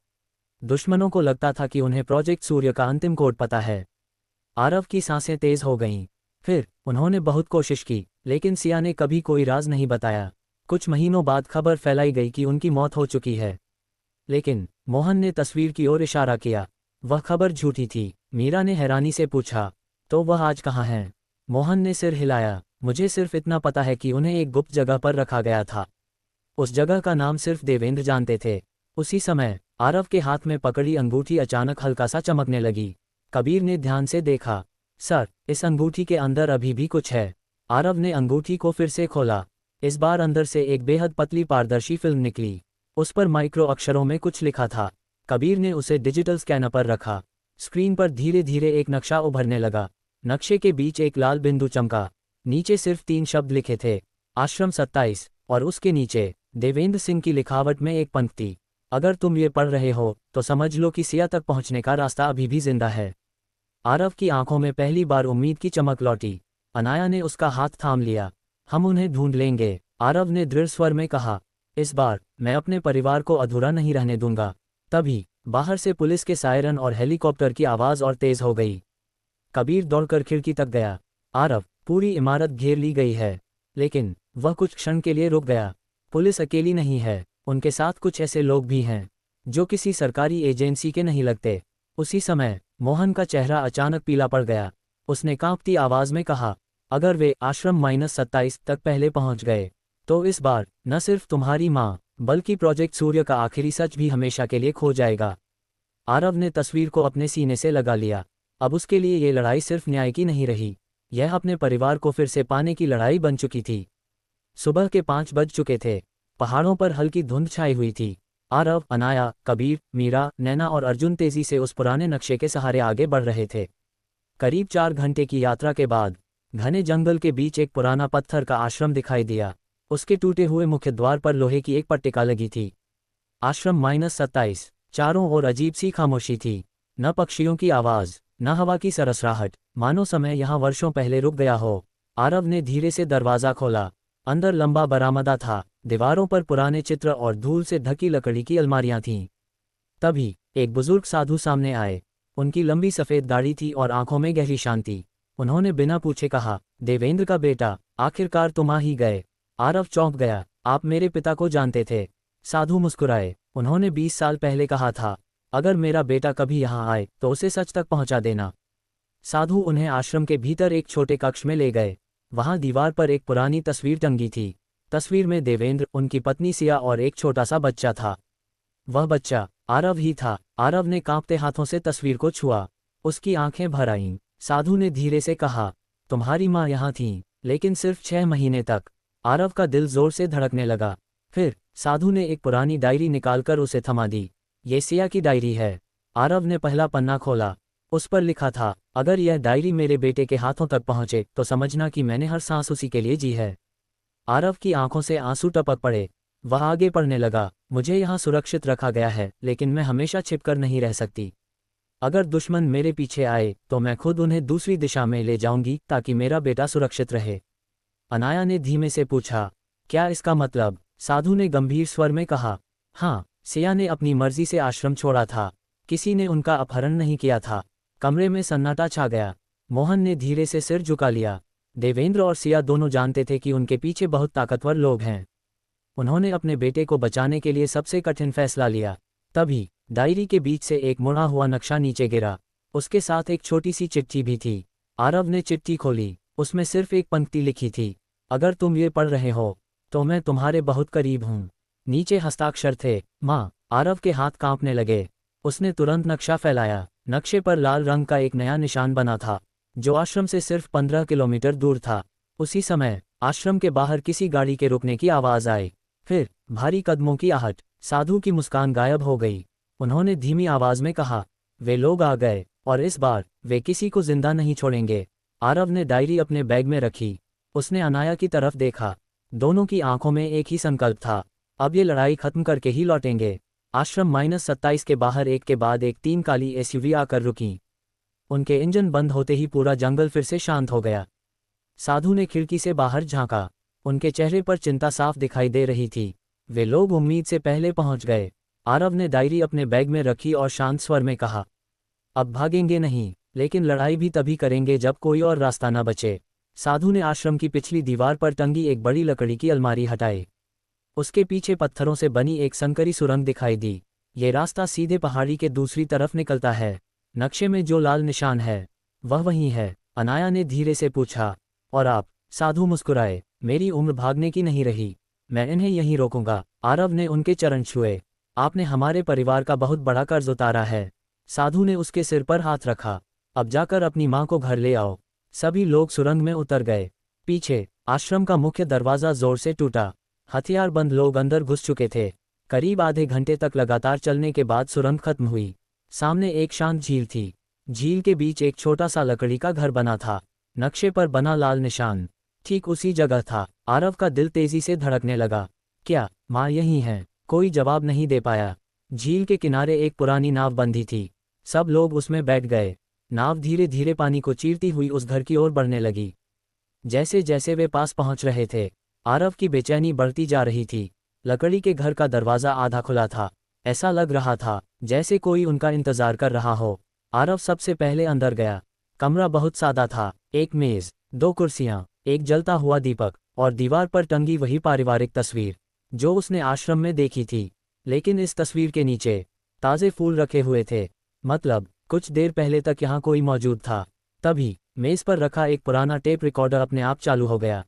दुश्मनों को लगता था कि उन्हें प्रोजेक्ट सूर्य का अंतिम कोड पता है। आरव की सांसें तेज हो गईं। फिर उन्होंने बहुत कोशिश की, लेकिन सिया ने कभी कोई राज नहीं बताया। कुछ महीनों बाद खबर फैलाई गई कि उनकी मौत हो चुकी है। लेकिन मोहन ने तस्वीर की ओर इशारा किया। वह खबर झूठी थी। मीरा ने हैरानी से पूछा, तो वह आज कहाँ हैं? मोहन ने सिर हिलाया। मुझे सिर्फ इतना पता है कि उन्हें एक गुप्त जगह पर रखा गया था। उस जगह का नाम सिर्फ देवेंद्र जानते थे। उसी समय आरव के हाथ में पकड़ी अंगूठी अचानक हल्का सा चमकने लगी। कबीर ने ध्यान से देखा। सर, इस अंगूठी के अंदर अभी भी कुछ है। आरव ने अंगूठी को फिर से खोला। इस बार अंदर से एक बेहद पतली पारदर्शी फिल्म निकली। उस पर माइक्रो अक्षरों में कुछ लिखा था। कबीर ने उसे डिजिटल स्कैनर पर रखा। स्क्रीन पर धीरे धीरे एक नक्शा उभरने लगा। नक्शे के बीच एक लाल बिंदु चमका। नीचे सिर्फ 3 शब्द लिखे थे, आश्रम 27, और उसके नीचे देवेंद्र सिंह की लिखावट में एक पंक्ति, अगर तुम ये पढ़ रहे हो तो समझ लो कि सिया तक पहुंचने का रास्ता अभी भी जिंदा है। आरव की आंखों में पहली बार उम्मीद की चमक लौटी। अनाया ने उसका हाथ थाम लिया। हम उन्हें ढूंढ लेंगे, आरव ने दृढ़ स्वर में कहा। इस बार मैं अपने परिवार को अधूरा नहीं रहने दूंगा। तभी बाहर से पुलिस के सायरन और हेलीकॉप्टर की आवाज़ और तेज हो गई। कबीर दौड़कर खिड़की तक गया। आरव, पूरी इमारत घेर ली गई है। लेकिन वह कुछ क्षण के लिए रुक गया। पुलिस अकेली नहीं है, उनके साथ कुछ ऐसे लोग भी हैं जो किसी सरकारी एजेंसी के नहीं लगते। उसी समय मोहन का चेहरा अचानक पीला पड़ गया। उसने कांपती आवाज में कहा, अगर वे आश्रम -27 तक पहले पहुंच गए, तो इस बार न सिर्फ तुम्हारी माँ बल्कि प्रोजेक्ट सूर्य का आखिरी सच भी हमेशा के लिए खो जाएगा। आरव ने तस्वीर को अपने सीने से लगा लिया। अब उसके लिए ये लड़ाई सिर्फ न्याय की नहीं रही, यह अपने परिवार को फिर से पाने की लड़ाई बन चुकी थी। सुबह के 5 बज चुके थे। पहाड़ों पर हल्की धुंध छाई हुई थी। आरव, अनाया, कबीर, मीरा, नैना और अर्जुन तेजी से उस पुराने नक्शे के सहारे आगे बढ़ रहे थे। करीब 4 घंटे की यात्रा के बाद घने जंगल के बीच एक पुराना पत्थर का आश्रम दिखाई दिया। उसके टूटे हुए मुख्य द्वार पर लोहे की एक पट्टिका लगी थी। आश्रम -27। चारों ओर अजीब सी खामोशी थी। न पक्षियों की आवाज, न हवा की सरसराहट, मानो समय यहाँ वर्षों पहले रुक गया हो। आरव ने धीरे से दरवाज़ा खोला। अंदर लंबा बरामदा था। दीवारों पर पुराने चित्र और धूल से ढकी लकड़ी की अलमारियां थीं। तभी एक बुजुर्ग साधु सामने आए। उनकी लंबी सफ़ेद दाढ़ी थी और आंखों में गहरी शांति। उन्होंने बिना पूछे कहा, देवेंद्र का बेटा, आखिरकार तुम आ ही गए। आरव चौंक गया। आप मेरे पिता को जानते थे? साधु मुस्कुराए। उन्होंने 20 साल पहले कहा था, अगर मेरा बेटा कभी यहाँ आए तो उसे सच तक पहुँचा देना। साधु उन्हें आश्रम के भीतर एक छोटे कक्ष में ले गए। वहां दीवार पर एक पुरानी तस्वीर टंगी थी। तस्वीर में देवेंद्र, उनकी पत्नी सिया और एक छोटा सा बच्चा था। वह बच्चा आरव ही था। आरव ने कांपते हाथों से तस्वीर को छुआ। उसकी आंखें भर आईं। साधु ने धीरे से कहा, तुम्हारी माँ यहाँ थीं, लेकिन सिर्फ 6 महीने तक। आरव का दिल जोर से धड़कने लगा। फिर साधु ने एक पुरानी डायरी निकालकर उसे थमा दी। ये सिया की डायरी है। आरव ने पहला पन्ना खोला। उस पर लिखा था, अगर यह डायरी मेरे बेटे के हाथों तक पहुंचे तो समझना कि मैंने हर सांस उसी के लिए जी है। आरव की आंखों से आंसू टपक पड़े। वह आगे पढ़ने लगा, मुझे यहाँ सुरक्षित रखा गया है, लेकिन मैं हमेशा छिपकर नहीं रह सकती। अगर दुश्मन मेरे पीछे आए तो मैं खुद उन्हें दूसरी दिशा में ले जाऊंगी ताकि मेरा बेटा सुरक्षित रहे। अनाया ने धीमे से पूछा, क्या इसका मतलब? साधु ने गंभीर स्वर में कहा, हाँ, सिया ने अपनी मर्जी से आश्रम छोड़ा था। किसी ने उनका अपहरण नहीं किया था। कमरे में सन्नाटा छा गया। मोहन ने धीरे से सिर झुका लिया। देवेंद्र और सिया दोनों जानते थे कि उनके पीछे बहुत ताकतवर लोग हैं। उन्होंने अपने बेटे को बचाने के लिए सबसे कठिन फैसला लिया। तभी डायरी के बीच से एक मुड़ा हुआ नक्शा नीचे गिरा। उसके साथ एक छोटी सी चिट्ठी भी थी। आरव ने चिट्ठी खोली। उसमें सिर्फ एक पंक्ति लिखी थी, अगर तुम ये पढ़ रहे हो तो मैं तुम्हारे बहुत करीब हूँ। नीचे हस्ताक्षर थे, माँ। आरव के हाथ कांपने लगे। उसने तुरंत नक्शा फैलाया। नक्शे पर लाल रंग का एक नया निशान बना था, जो आश्रम से सिर्फ 15 किलोमीटर दूर था। उसी समय आश्रम के बाहर किसी गाड़ी के रुकने की आवाज़ आई। फिर भारी कदमों की आहट। साधु की मुस्कान गायब हो गई। उन्होंने धीमी आवाज में कहा, वे लोग आ गए और इस बार वे किसी को जिंदा नहीं छोड़ेंगे। आरव ने डायरी अपने बैग में रखी। उसने अनाया की तरफ देखा। दोनों की आंखों में एक ही संकल्प था, अब ये लड़ाई खत्म करके ही लौटेंगे। आश्रम -27 के बाहर एक के बाद एक 3 काली एसयूवी आकर रुकीं। उनके इंजन बंद होते ही पूरा जंगल फिर से शांत हो गया। साधु ने खिड़की से बाहर झांका। उनके चेहरे पर चिंता साफ दिखाई दे रही थी। वे लोग उम्मीद से पहले पहुंच गए। आरव ने डायरी अपने बैग में रखी और शांत स्वर में कहा, अब भागेंगे नहीं, लेकिन लड़ाई भी तभी करेंगे जब कोई और रास्ता न बचे। साधु ने आश्रम की पिछली दीवार पर टंगी एक बड़ी लकड़ी की अलमारी हटाई। उसके पीछे पत्थरों से बनी एक संकरी सुरंग दिखाई दी। ये रास्ता सीधे पहाड़ी के दूसरी तरफ निकलता है। नक्शे में जो लाल निशान है वह वही है। अनाया ने धीरे से पूछा, और आप? साधु मुस्कुराए, मेरी उम्र भागने की नहीं रही, मैं इन्हें यहीं रोकूंगा। आरव ने उनके चरण छुए। आपने हमारे परिवार का बहुत बड़ा कर्ज उतारा है। साधु ने उसके सिर पर हाथ रखा। अब जाकर अपनी माँ को घर ले आओ। सभी लोग सुरंग में उतर गए। पीछे आश्रम का मुख्य दरवाजा जोर से टूटा। हथियारबंद लोग अंदर घुस चुके थे। करीब आधे घंटे तक लगातार चलने के बाद सुरंग खत्म हुई। सामने एक शांत झील थी। झील के बीच एक छोटा सा लकड़ी का घर बना था। नक्शे पर बना लाल निशान ठीक उसी जगह था। आरव का दिल तेजी से धड़कने लगा। क्या माँ यहीं है? कोई जवाब नहीं दे पाया। झील के किनारे एक पुरानी नाव बंधी थी। सब लोग उसमें बैठ गए। नाव धीरे धीरे पानी को चीरती हुई उस घर की ओर बढ़ने लगी। जैसे जैसे वे पास पहुंच रहे थे, आरव की बेचैनी बढ़ती जा रही थी। लकड़ी के घर का दरवाज़ा आधा खुला था। ऐसा लग रहा था जैसे कोई उनका इंतजार कर रहा हो। आरव सबसे पहले अंदर गया। कमरा बहुत सादा था। एक मेज, 2 कुर्सियां, एक जलता हुआ दीपक और दीवार पर टंगी वही पारिवारिक तस्वीर जो उसने आश्रम में देखी थी। लेकिन इस तस्वीर के नीचे ताज़े फूल रखे हुए थे। मतलब कुछ देर पहले तक यहाँ कोई मौजूद था। तभी मेज पर रखा एक पुराना टेप रिकॉर्डर अपने आप चालू हो गया।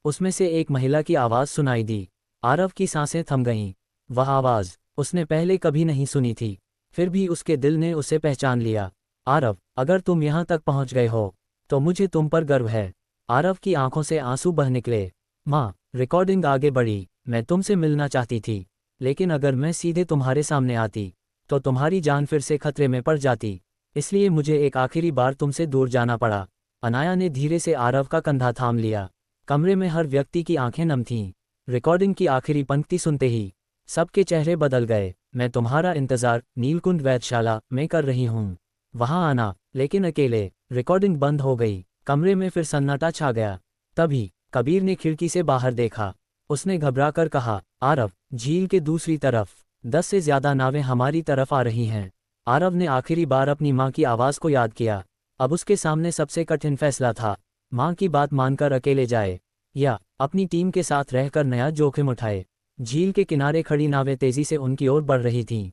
उसमें से एक महिला की आवाज़ सुनाई दी। आरव की सांसें थम गईं। वह आवाज़ उसने पहले कभी नहीं सुनी थी, फिर भी उसके दिल ने उसे पहचान लिया। आरव, अगर तुम यहाँ तक पहुँच गए हो तो मुझे तुम पर गर्व है। आरव की आंखों से आंसू बह निकले। माँ, रिकॉर्डिंग आगे बढ़ी। मैं तुमसे मिलना चाहती थी, लेकिन अगर मैं सीधे तुम्हारे सामने आती तो तुम्हारी जान फिर से खतरे में पड़ जाती, इसलिए मुझे एक आखिरी बार तुमसे दूर जाना पड़ा। अनाया ने धीरे से आरव का कंधा थाम लिया। कमरे में हर व्यक्ति की आंखें नम थीं। रिकॉर्डिंग की आखिरी पंक्ति सुनते ही सबके चेहरे बदल गए। मैं तुम्हारा इंतजार नीलकुंड वेधशाला में कर रही हूँ, वहां आना, लेकिन अकेले। रिकॉर्डिंग बंद हो गई। कमरे में फिर सन्नाटा छा गया। तभी कबीर ने खिड़की से बाहर देखा। उसने घबराकर कहा, आरव, झील के दूसरी तरफ 10 से ज्यादा नावें हमारी तरफ आ रही हैं। आरव ने आखिरी बार अपनी माँ की आवाज़ को याद किया। अब उसके सामने सबसे कठिन फैसला था, माँ की बात मानकर अकेले जाए या अपनी टीम के साथ रहकर नया जोखिम उठाए। झील के किनारे खड़ी नावें तेजी से उनकी ओर बढ़ रही थीं।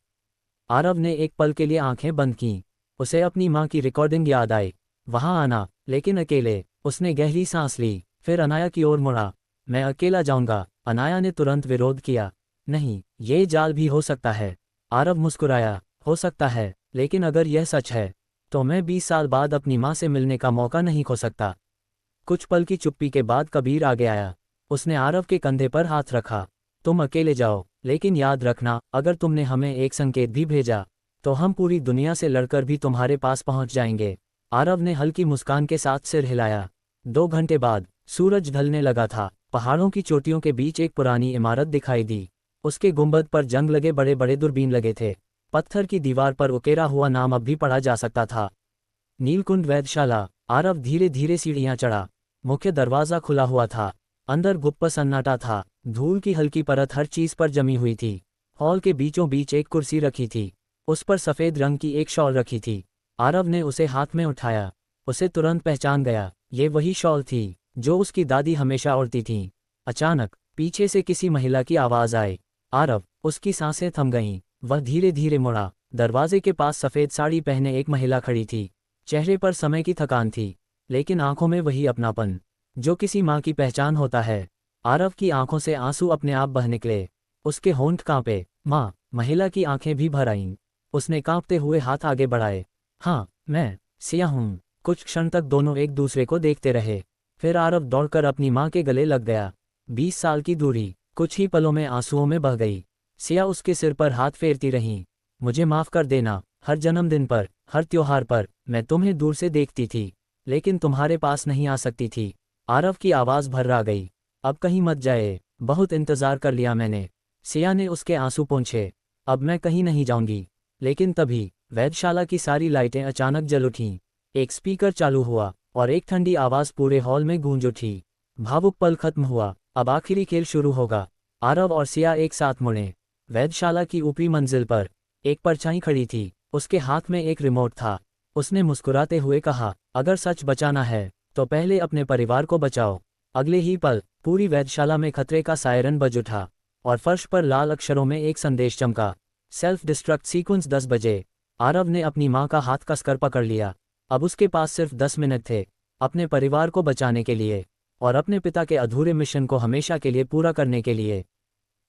आरव ने एक पल के लिए आंखें बंद कीं। उसे अपनी माँ की रिकॉर्डिंग याद आई, वहां आना, लेकिन अकेले। उसने गहरी सांस ली, फिर अनाया की ओर मुड़ा। मैं अकेला जाऊंगा। अनाया ने तुरंत विरोध किया। नहीं, ये जाल भी हो सकता है। आरव मुस्कुराया, हो सकता है, लेकिन अगर यह सच है तो मैं 20 साल बाद अपनी माँ से मिलने का मौका नहीं खो सकता। कुछ पल की चुप्पी के बाद कबीर आगे आया। उसने आरव के कंधे पर हाथ रखा। तुम अकेले जाओ, लेकिन याद रखना, अगर तुमने हमें एक संकेत भी भेजा तो हम पूरी दुनिया से लड़कर भी तुम्हारे पास पहुंच जाएंगे। आरव ने हल्की मुस्कान के साथ सिर हिलाया। 2 घंटे बाद सूरज ढलने लगा था। पहाड़ों की चोटियों के बीच एक पुरानी इमारत दिखाई दी। उसके गुंबद पर जंग लगे बड़े बड़े दूरबीन लगे थे। पत्थर की दीवार पर उकेरा हुआ नाम अब भी पढ़ा जा सकता था, नीलकुंड वेधशाला। आरव धीरे धीरे सीढ़ियां चढ़ा। मुख्य दरवाजा खुला हुआ था। अंदर गुप्त सन्नाटा था। धूल की हल्की परत हर चीज पर जमी हुई थी। हॉल के बीचों बीच एक कुर्सी रखी थी। उस पर सफेद रंग की एक शॉल रखी थी। आरव ने उसे हाथ में उठाया। उसे तुरंत पहचान गया। ये वही शॉल थी जो उसकी दादी हमेशा ओढ़ती थीं। अचानक पीछे से किसी महिला की आवाज आई। आरव, उसकी सांसें थम गईं। वह धीरे धीरे मुड़ा। दरवाजे के पास सफेद साड़ी पहने एक महिला खड़ी थी। चेहरे पर समय की थकान थी, लेकिन आंखों में वही अपनापन जो किसी माँ की पहचान होता है। आरव की आंखों से आंसू अपने आप बह निकले। उसके होंठ कांपे। माँ, महिला की आंखें भी भर आईं। उसने कांपते हुए हाथ आगे बढ़ाए। हाँ, मैं सिया हूँ। कुछ क्षण तक दोनों एक दूसरे को देखते रहे। फिर आरव दौड़कर अपनी माँ के गले लग गया। 20 साल की दूरी कुछ ही पलों में आंसुओं में बह गई। सिया उसके सिर पर हाथ फेरती रहीं। मुझे माफ कर देना। हर जन्मदिन पर, हर त्योहार पर मैं तुम्हें दूर से देखती थी, लेकिन तुम्हारे पास नहीं आ सकती थी। आरव की आवाज़ भर्रा गई। अब कहीं मत जाए, बहुत इंतज़ार कर लिया मैंने। सिया ने उसके आंसू पोंछे। अब मैं कहीं नहीं जाऊंगी। लेकिन तभी वेधशाला की सारी लाइटें अचानक जल उठीं। एक स्पीकर चालू हुआ और एक ठंडी आवाज़ पूरे हॉल में गूंज उठी। भावुक पल खत्म हुआ। अब आखिरी खेल शुरू होगा। आरव और सिया एक साथ मुड़े। वेधशाला की ऊपरी मंजिल पर एक परछाई खड़ी थी। उसके हाथ में एक रिमोट था। उसने मुस्कुराते हुए कहा, अगर सच बचाना है तो पहले अपने परिवार को बचाओ। अगले ही पल पूरी वेधशाला में खतरे का सायरन बज उठा और फर्श पर लाल अक्षरों में एक संदेश चमका, सेल्फ डिस्ट्रक्ट सीक्वेंस 10 बजे। आरव ने अपनी माँ का हाथ कसकर पकड़ लिया। अब उसके पास सिर्फ 10 मिनट थे, अपने परिवार को बचाने के लिए और अपने पिता के अधूरे मिशन को हमेशा के लिए पूरा करने के लिए।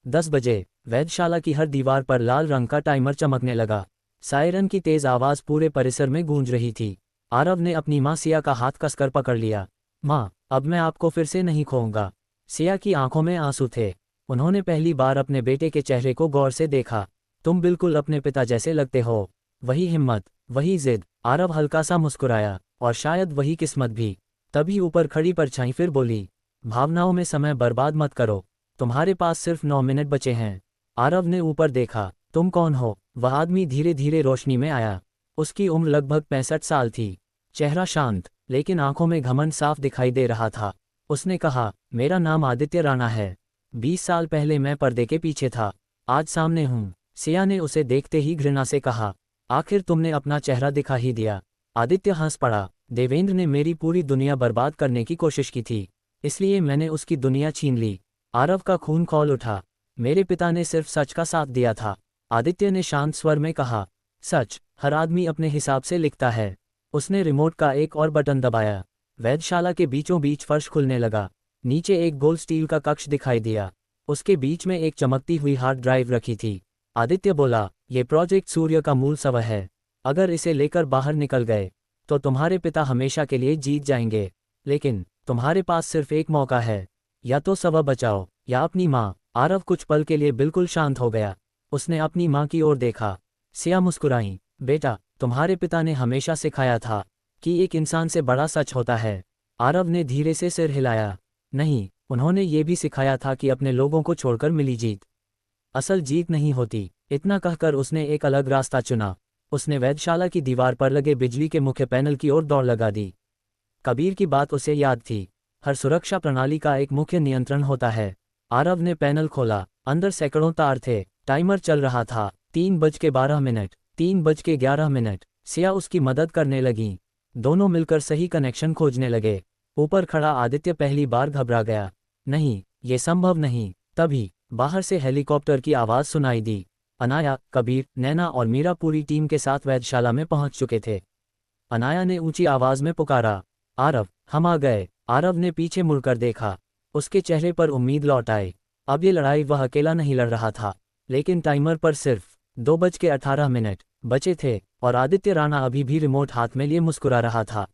10 बजे वेधशाला की हर दीवार पर लाल रंग का टाइमर चमकने लगा। सायरन की तेज आवाज पूरे परिसर में गूंज रही थी। आरव ने अपनी माँ सिया का हाथ कसकर पकड़ लिया। माँ, अब मैं आपको फिर से नहीं खोऊंगा। सिया की आंखों में आंसू थे। उन्होंने पहली बार अपने बेटे के चेहरे को गौर से देखा। तुम बिल्कुल अपने पिता जैसे लगते हो। वही हिम्मत, वही जिद। आरव हल्का सा मुस्कुराया, और शायद वही किस्मत भी। तभी ऊपर खड़ी परछाई फिर बोली, भावनाओं में समय बर्बाद मत करो। तुम्हारे पास सिर्फ 9 मिनट बचे हैं। आरव ने ऊपर देखा। तुम कौन हो? वह आदमी धीरे धीरे रोशनी में आया। उसकी उम्र लगभग 65 साल थी। चेहरा शांत, लेकिन आंखों में घमंड साफ दिखाई दे रहा था। उसने कहा, मेरा नाम आदित्य राणा है। 20 साल पहले मैं पर्दे के पीछे था, आज सामने हूँ। सिया ने उसे देखते ही घृणा से कहा, आखिर तुमने अपना चेहरा दिखा ही दिया। आदित्य हंस पड़ा। देवेंद्र ने मेरी पूरी दुनिया बर्बाद करने की कोशिश की थी, इसलिए मैंने उसकी दुनिया छीन ली। आरव का खून खौल उठा। मेरे पिता ने सिर्फ सच का साथ दिया था। आदित्य ने शांत स्वर में कहा, सच हर आदमी अपने हिसाब से लिखता है। उसने रिमोट का एक और बटन दबाया। वेधशाला के बीचों बीच फर्श खुलने लगा। नीचे एक गोल स्टील का कक्ष दिखाई दिया। उसके बीच में एक चमकती हुई हार्ड ड्राइव रखी थी। आदित्य बोला, ये प्रोजेक्ट सूर्य का मूल सवह है। अगर इसे लेकर बाहर निकल गए तो तुम्हारे पिता हमेशा के लिए जीत जाएंगे। लेकिन तुम्हारे पास सिर्फ एक मौका है, या तो शव बचाओ या अपनी माँ। आरव कुछ पल के लिए बिल्कुल शांत हो गया। उसने अपनी माँ की ओर देखा। सिया मुस्कुराई। बेटा, तुम्हारे पिता ने हमेशा सिखाया था कि एक इंसान से बड़ा सच होता है। आरव ने धीरे से सिर हिलाया। नहीं, उन्होंने ये भी सिखाया था कि अपने लोगों को छोड़कर मिली जीत असल जीत नहीं होती। इतना कहकर उसने एक अलग रास्ता चुना। उसने वेधशाला की दीवार पर लगे बिजली के मुख्य पैनल की ओर दौड़ लगा दी। कबीर की बात उसे याद थी, हर सुरक्षा प्रणाली का एक मुख्य नियंत्रण होता है। आरव ने पैनल खोला। अंदर सैकड़ों तार थे। टाइमर चल रहा था। 3:12, 3:11। सिया उसकी मदद करने लगी। दोनों मिलकर सही कनेक्शन खोजने लगे। ऊपर खड़ा आदित्य पहली बार घबरा गया। नहीं, ये संभव नहीं। तभी बाहर से हेलीकॉप्टर की आवाज़ सुनाई दी। अनाया, कबीर, नैना और मीरा पूरी टीम के साथ वेधशाला में पहुंच चुके थे। अनाया ने ऊंची आवाज में पुकारा, आरव, हम आ गए। आरव ने पीछे मुड़कर देखा। उसके चेहरे पर उम्मीद लौट आई। अब ये लड़ाई वह अकेला नहीं लड़ रहा था, लेकिन टाइमर पर सिर्फ 2:18 बचे थे और आदित्य राणा अभी भी रिमोट हाथ में लिए मुस्कुरा रहा था,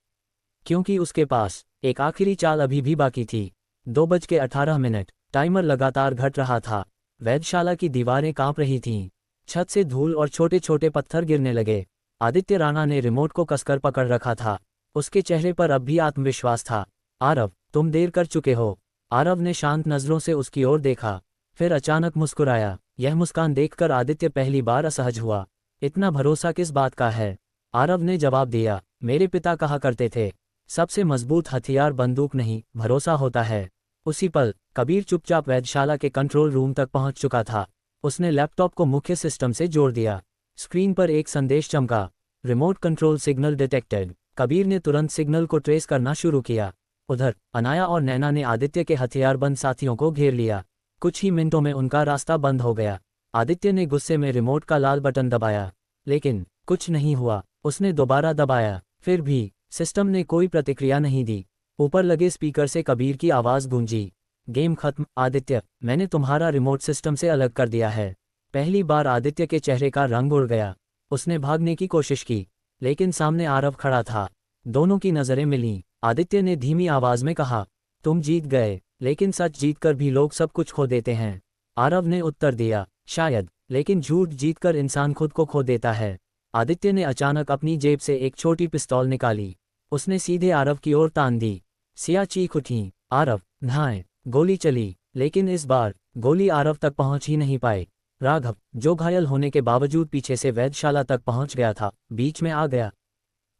क्योंकि उसके पास एक आखिरी चाल अभी भी बाकी थी। 2:18। टाइमर लगातार घट रहा था। वेधशाला की दीवारें कांप रही थीं। छत से धूल और छोटे छोटे पत्थर गिरने लगे। आदित्य राणा ने रिमोट को कसकर पकड़ रखा था। उसके चेहरे पर अब भी आत्मविश्वास था। आरव, तुम देर कर चुके हो। आरव ने शांत नजरों से उसकी ओर देखा, फिर अचानक मुस्कुराया। यह मुस्कान देखकर आदित्य पहली बार असहज हुआ। इतना भरोसा किस बात का है? आरव ने जवाब दिया, मेरे पिता कहा करते थे, सबसे मजबूत हथियार बंदूक नहीं, भरोसा होता है। उसी पल कबीर चुपचाप वेधशाला के कंट्रोल रूम तक पहुंच चुका था। उसने लैपटॉप को मुख्य सिस्टम से जोड़ दिया। स्क्रीन पर एक संदेश चमका, remote control signal detected. Kabir ने तुरंत सिग्नल को ट्रेस करना शुरू किया। उधर अनाया और नैना ने आदित्य के हथियारबंद साथियों को घेर लिया। कुछ ही मिनटों में उनका रास्ता बंद हो गया। आदित्य ने गुस्से में रिमोट का लाल बटन दबाया, लेकिन कुछ नहीं हुआ। उसने दोबारा दबाया, फिर भी सिस्टम ने कोई प्रतिक्रिया नहीं दी। ऊपर लगे स्पीकर से कबीर की आवाज़ गूंजी, गेम खत्म आदित्य, मैंने तुम्हारा रिमोट सिस्टम से अलग कर दिया है। पहली बार आदित्य के चेहरे का रंग उड़ गया। उसने भागने की कोशिश की, लेकिन सामने आरव खड़ा था। दोनों की नज़रें मिलीं। आदित्य ने धीमी आवाज़ में कहा, तुम जीत गए, लेकिन सच जीतकर भी लोग सब कुछ खो देते हैं। आरव ने उत्तर दिया, शायद, लेकिन झूठ जीतकर इंसान खुद को खो देता है। आदित्य ने अचानक अपनी जेब से एक छोटी पिस्तौल निकाली। उसने सीधे आरव की ओर तान दी। सिया चीख उठी, आरव, नहाएं। गोली चली, लेकिन इस बार गोली आरव तक पहुंच ही नहीं पाई। राघव, जो घायल होने के बावजूद पीछे से वेधशाला तक पहुंच गया था, बीच में आ गया।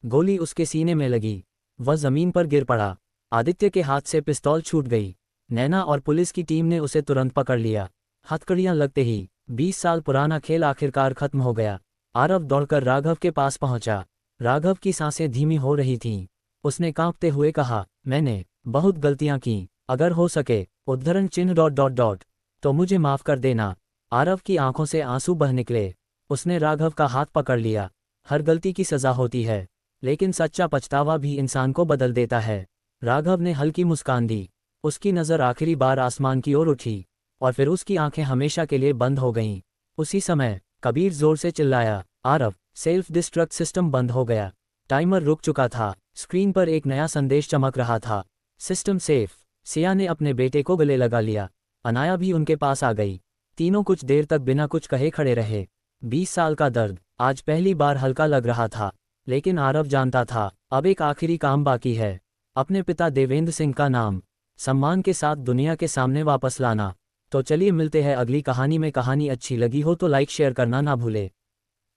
गोली उसके सीने में लगी। वह जमीन पर गिर पड़ा। आदित्य के हाथ से पिस्तौल छूट गई। नैना और पुलिस की टीम ने उसे तुरंत पकड़ लिया। हथकड़ियां लगते ही 20 साल पुराना खेल आखिरकार खत्म हो गया। आरव दौड़कर राघव के पास पहुंचा। राघव की सांसें धीमी हो रही थीं। उसने कांपते हुए कहा, मैंने बहुत गलतियां की, अगर हो सके उद्धरण चिन्ह ... तो मुझे माफ कर देना। आरव की आंखों से आंसू बह निकले। उसने राघव का हाथ पकड़ लिया। हर गलती की सजा होती है, लेकिन सच्चा पछतावा भी इंसान को बदल देता है। राघव ने हल्की मुस्कान दी। उसकी नज़र आखिरी बार आसमान की ओर उठी, और फिर उसकी आंखें हमेशा के लिए बंद हो गईं। उसी समय कबीर जोर से चिल्लाया, आरव, सेल्फ डिस्ट्रक्ट सिस्टम बंद हो गया। टाइमर रुक चुका था। स्क्रीन पर एक नया संदेश चमक रहा था, सिस्टम सेफ। सिया ने अपने बेटे को गले लगा लिया। अनाया भी उनके पास आ गई। तीनों कुछ देर तक बिना कुछ कहे खड़े रहे। 20 साल का दर्द आज पहली बार हल्का लग रहा था, लेकिन आरव जानता था, अब एक आखिरी काम बाकी है, अपने पिता देवेंद्र सिंह का नाम सम्मान के साथ दुनिया के सामने वापस लाना। तो चलिए मिलते हैं अगली कहानी में। कहानी अच्छी लगी हो तो लाइक शेयर करना ना भूले।